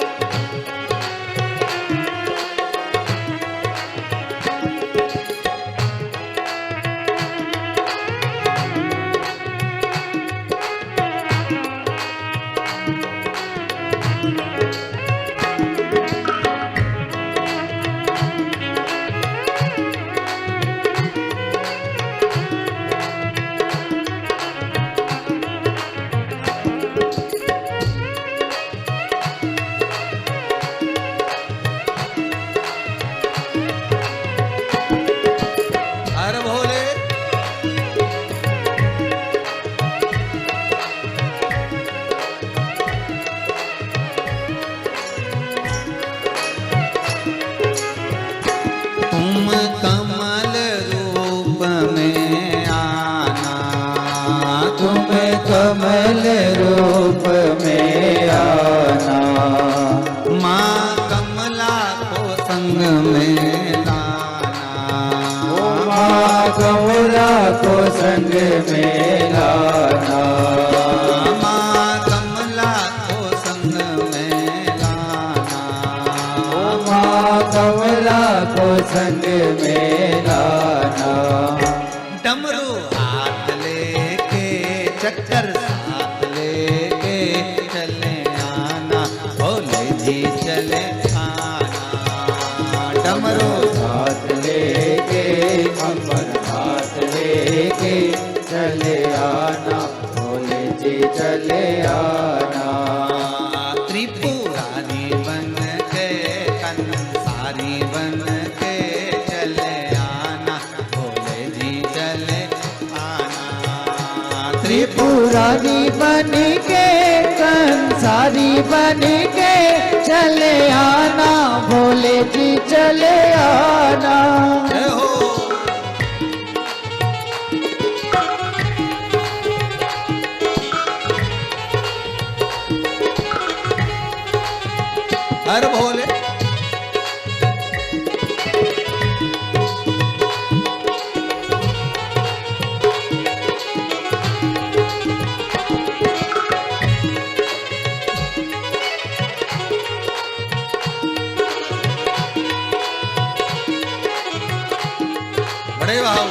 संग में लाना, माँ कमला को संग में लाना, माँ कमला को संग में लाना, डमरू हाथ लेके चक्कर साथ लेके चले आना, भोले जी चले आना, डमरू हाथ लेके अमर हाथ लेके चले आना, भोले जी चले आना, त्रिपुरारी बन के कंसारी बन के चले आना, भोले जी चले आना, त्रिपुरारी बन के कंसारी बन के चले आना, भोले जी चले आना, जय हो। हर भोले बड़े भाव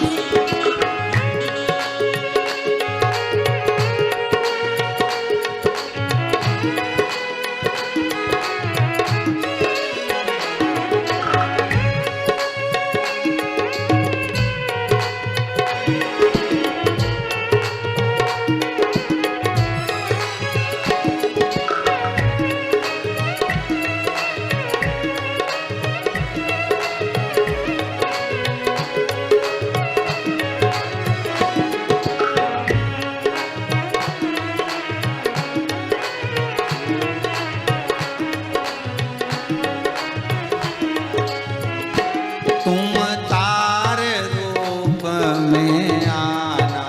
तुम तारे रूप में आना,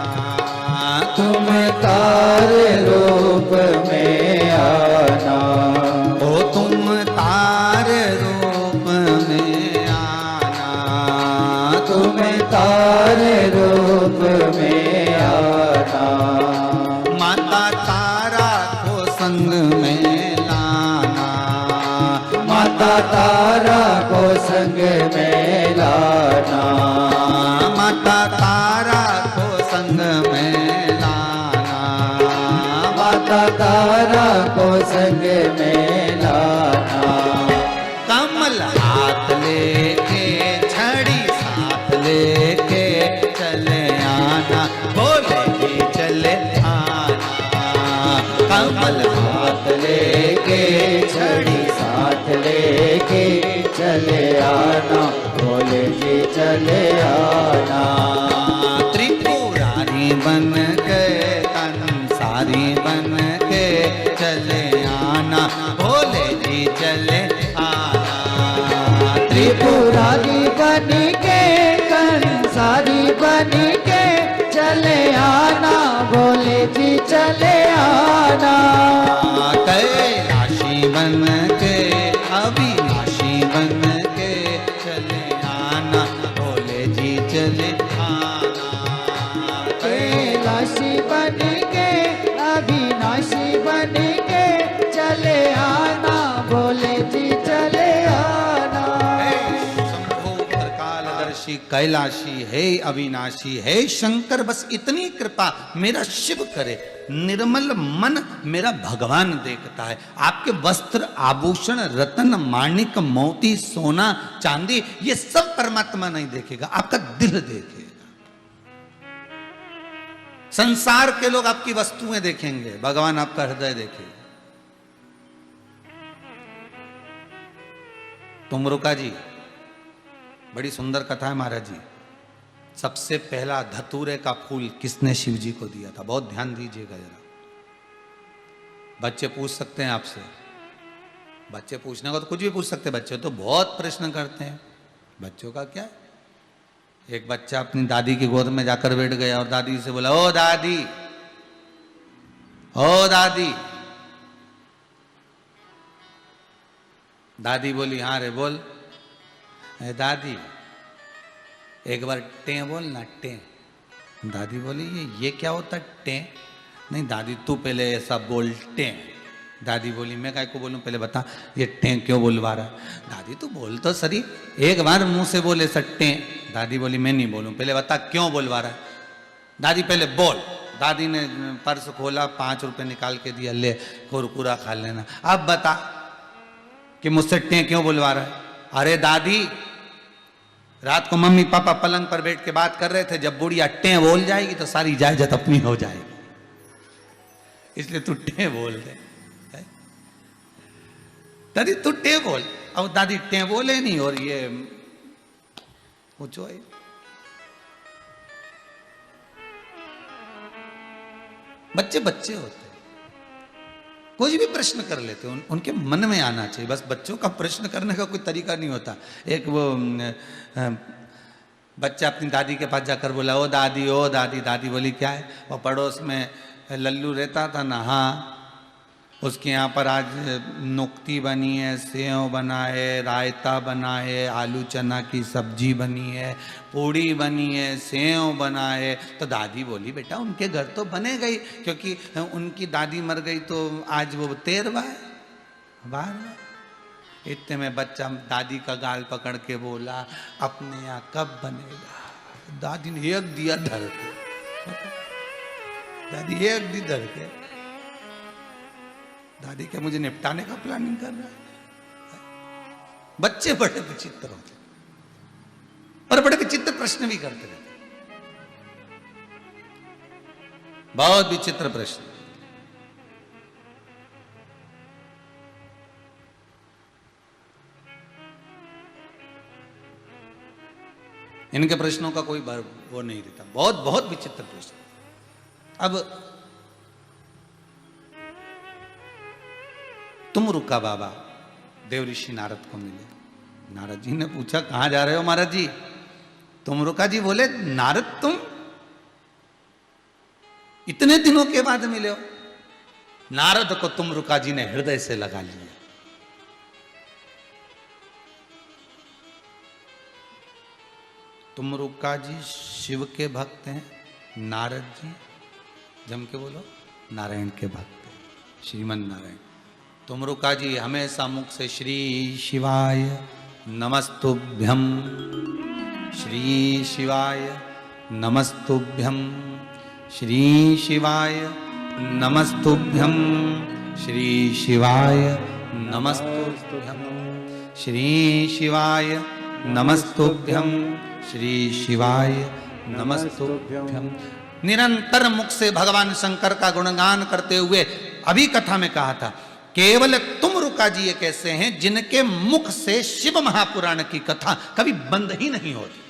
तुम तारे रूप में आना, ओ तुम तारे रूप में आना, तुम तारे रूप में आना, माता तारा को संग में लाना, माता तारा को संग में लाना, माता तारा को संग में लाना, माता तारा को संग में लाना, कमल हाथ लेके छड़ी साथ लेके चले आना, भोले जी चले आना, कमल हाथ लेके छड़ी साथ लेके चले आना, भोले जी चले आना, त्रिपुरारी बन के कंसारी बन के चले आना, भोले जी चले आना, त्रिपुरारी बन के कंसारी बन के चले आना, भोले जी चले आना, कैलाशी बन के अविनाशी बन के चले आना, भोले जी चले आना, कैलाशी बन के अविनाशी बन के चले आना, भोले जी चले आना, शंभो त्रिकालदर्शी कैलाशी है अविनाशी है शंकर, बस इतनी कृपा मेरा शिव करे, निर्मल मन मेरा भगवान देखता है। आपके वस्त्र आभूषण रतन माणिक मोती सोना चांदी ये सब परमात्मा नहीं देखेगा, आपका दिल देखेगा। संसार के लोग आपकी वस्तुएं देखेंगे, भगवान आपका हृदय देखेगा। तुमरुका जी बड़ी सुंदर कथा है महाराज जी। सबसे पहला धतूरे का फूल किसने शिव जी को दिया था? बहुत ध्यान दीजिएगा जरा। बच्चे पूछ सकते हैं आपसे, बच्चे पूछने को तो कुछ भी पूछ सकते हैं, बच्चे तो बहुत प्रश्न करते हैं। बच्चों का क्या है? एक बच्चा अपनी दादी की गोद में जाकर बैठ गया और दादी से बोला, ओ दादी, ओ दादी। दादी बोली, हाँ रे बोल। दादी एक बार टे बोल ना, टे। दादी बोली ये क्या होता टे? नहीं दादी तू पहले ऐसा बोल टे। दादी बोली मैं काय को बोलूं, पहले बता ये टे क्यों बोलवा रहा है? दादी तू बोल तो सही, एक बार मुंह से बोले सट्टे। दादी बोली मैं नहीं बोलूं, पहले बता क्यों बोलवा रहा है? दादी पहले बोल। दादी ने पर्स खोला, 5 रुपए निकाल के दिया, ले कुरकुरा खा लेना। अब बता कि मुझसे टे क्यों बोलवा रहा है? अरे दादी रात को मम्मी पापा पलंग पर बैठ के बात कर रहे थे, जब बुढ़िया टे बोल जाएगी तो सारी जायदाद अपनी हो जाएगी, इसलिए तू टे बोल दे। दादी तू टे बोल। अब दादी टे बोले नहीं और ये पूछो बच्चे बच्चे होते हैं, कुछ भी प्रश्न कर लेते हैं, उनके मन में आना चाहिए। बस बच्चों का प्रश्न करने का कोई तरीका नहीं होता। एक वो बच्चा अपनी दादी के पास जाकर बोला ओ दादी ओ दादी। दादी बोली क्या है? वो पड़ोस में लल्लू रहता था ना, हाँ उसके यहाँ पर आज नुक्ती बनी है, सेव बना है, रायता बना है, आलू चना की सब्जी बनी है, पूड़ी बनी है, सेव बना है। तो दादी बोली बेटा उनके घर तो बने गई, क्योंकि उनकी दादी मर गई तो आज वो 13वां है, 12वां। इतने में बच्चा दादी का गाल पकड़ के बोला अपने यहाँ कब बनेगा? दादी ने एक दिया धर के, दादी एक दी धर के। दादी क्या मुझे निपटाने का प्लानिंग कर रहा है? बच्चे बड़े विचित्र होते और बड़े विचित्र प्रश्न भी करते रहते, बहुत विचित्र प्रश्न। इनके प्रश्नों का कोई वो नहीं रहता, बहुत बहुत विचित्र प्रश्न। अब तुम रुका बाबा देव ऋषि नारद को मिले। नारद जी ने पूछा कहां जा रहे हो महाराज जी? तुम रुका जी बोले नारद तुम इतने दिनों के बाद मिले हो? नारद को तुम रुका जी ने हृदय से लगा लिया। तुम रुका जी शिव के भक्त हैं, नारद जी जम के बोलो नारायण के भक्त हैं, श्रीमन नारायण। तुम रुका जी हमेशा मुख से श्री शिवाय नमस्तुभ्यम, श्री शिवाय नमस्तुभ्यम, श्री शिवाय नमस्तुभ्यम, श्री शिवाय नमस्तुभ्यम, श्री शिवाय नमस्तुभ्यम, श्री शिवाय नमस्तुभ्यम। निरंतर मुख से भगवान शंकर का गुणगान करते हुए अभी कथा में कहा था केवल तुम रुका जी एक ऐसे हैं जिनके मुख से शिव महापुराण की कथा कभी बंद ही नहीं होती,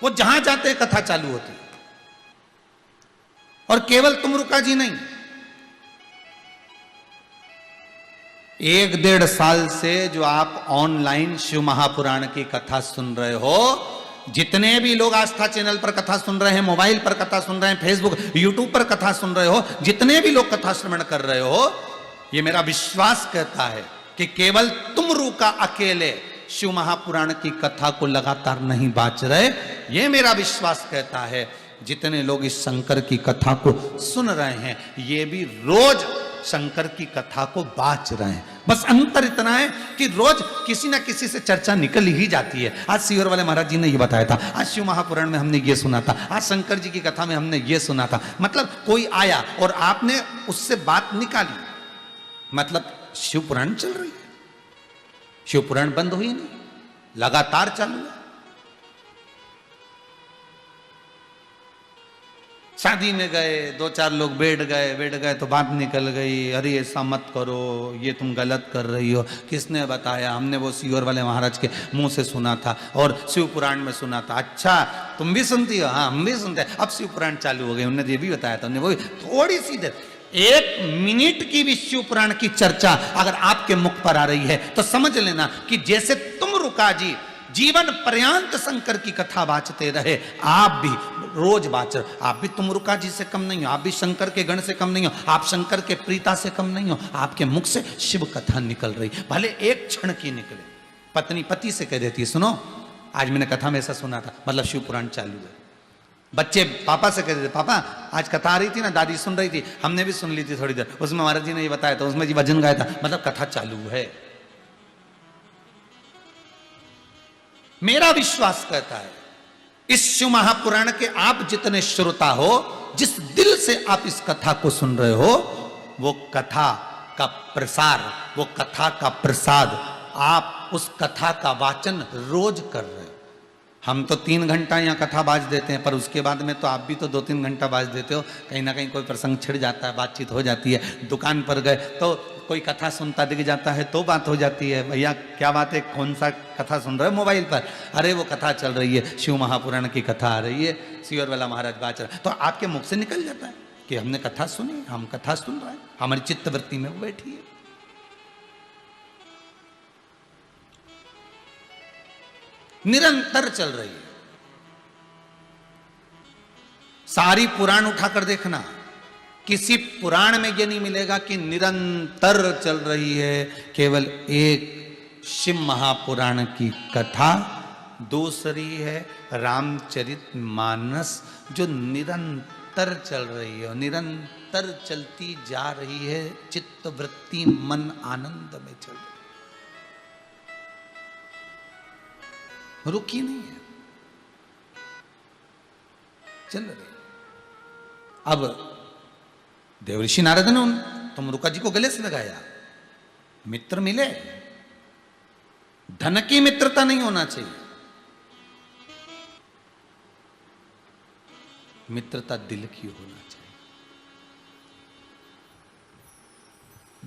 वो जहां जाते कथा चालू होती। और केवल तुम रुका जी नहीं, 1-1.5 साल से जो आप ऑनलाइन शिव महापुराण की कथा सुन रहे हो, जितने भी लोग आस्था चैनल पर कथा सुन रहे हैं, मोबाइल पर कथा सुन रहे हैं, फेसबुक यूट्यूब पर कथा सुन रहे हो, जितने भी लोग कथा श्रवण कर रहे हो, ये मेरा विश्वास कहता है कि केवल तुम रुका अकेले शिव महापुराण की कथा को लगातार नहीं बाच रहे। ये मेरा विश्वास कहता है जितने लोग इस शंकर की कथा को सुन रहे हैं, ये भी रोज शंकर की कथा को बाच रहे हैं। बस अंतर इतना है कि रोज किसी ना किसी से चर्चा निकल ही जाती है। आज सीहोर वाले महाराज जी ने ये बताया था, आज शिव महापुराण में हमने ये सुना था, आज शंकर जी की कथा में हमने ये सुना था। मतलब कोई आया और आपने उससे बात निकाली, मतलब शिव पुराण चल रही है, शिव पुराण बंद हुई नहीं, लगातार चालू है। शादी में गए, 2-4 लोग बैठ गए तो बात निकल गई, अरे ऐसा मत करो, ये तुम गलत कर रही हो। किसने बताया? हमने वो सीहोर वाले महाराज के मुंह से सुना था और शिव पुराण में सुना था। अच्छा तुम भी सुनती हो? हाँ हम भी सुनते हैं। अब शिव पुराण चालू हो गए, उन्होंने ये भी बताया था, उन्हें वो थोड़ी सी देर 1 मिनट की भी शिव पुराण की चर्चा अगर आपके मुख पर आ रही है तो समझ लेना कि जैसे तुम रुका जी जीवन पर्यंत शंकर की कथा बाचते रहे, आप भी रोज बाच, आप भी तुम रुका जी से कम नहीं हो, आप भी शंकर के गण से कम नहीं हो, आप शंकर के प्रीता से कम नहीं हो। आपके मुख से शिव कथा निकल रही, भले एक क्षण की निकले। पत्नी पति से कह देती है सुनो आज मैंने कथा में ऐसा सुना था, मतलब शिव पुराण चालू है। बच्चे पापा से कहते थे, पापा आज कथा आ रही थी ना, दादी सुन रही थी, हमने भी सुन ली थी थोड़ी देर, उसमें महाराज जी ने ये बताया था, उसमें जी भजन गाया था, मतलब कथा चालू है। मेरा विश्वास कहता है इस शिव महापुराण के आप जितने श्रोता हो, जिस दिल से आप इस कथा को सुन रहे हो, वो कथा का प्रसार, वो कथा का प्रसाद, आप उस कथा का वाचन रोज कर रहे हो। हम तो 3 घंटा यहाँ कथा बाज देते हैं, पर उसके बाद में तो आप भी तो 2-3 घंटा बाज देते हो। कहीं ना कहीं कोई प्रसंग छिड़ जाता है, बातचीत हो जाती है, दुकान पर गए तो कोई कथा सुनता दिख जाता है तो बात हो जाती है, भैया क्या बात है, कौन सा कथा सुन रहे हो मोबाइल पर, अरे वो कथा चल रही है, शिव महापुराण की कथा आ रही है, सियोर वाला महाराज बाच रहा है, तो आपके मुख से निकल जाता है कि हमने कथा सुनी, हम कथा सुन रहे हैं, हमारी चित्तवृत्ति में वो बैठी है। निरंतर चल रही है। सारी पुराण उठाकर देखना, किसी पुराण में ये नहीं मिलेगा कि निरंतर चल रही है। केवल एक शिव महापुराण की कथा, दूसरी है रामचरितमानस, जो निरंतर चल रही है और निरंतर चलती जा रही है। चित्त वृत्ति मन आनंद में चल रही है, रुकी नहीं है, चल रही। अब देवऋषि नारद ने तुम रुका जी को गले से लगाया, मित्र मिले, धन की मित्रता नहीं होना चाहिए, मित्रता दिल की होना चाहिए,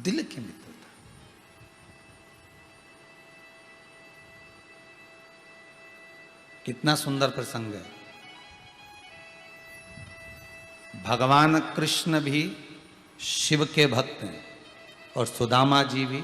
दिल की मित्रता। कितना सुंदर प्रसंग है। भगवान कृष्ण भी शिव के भक्त हैं और सुदामा जी भी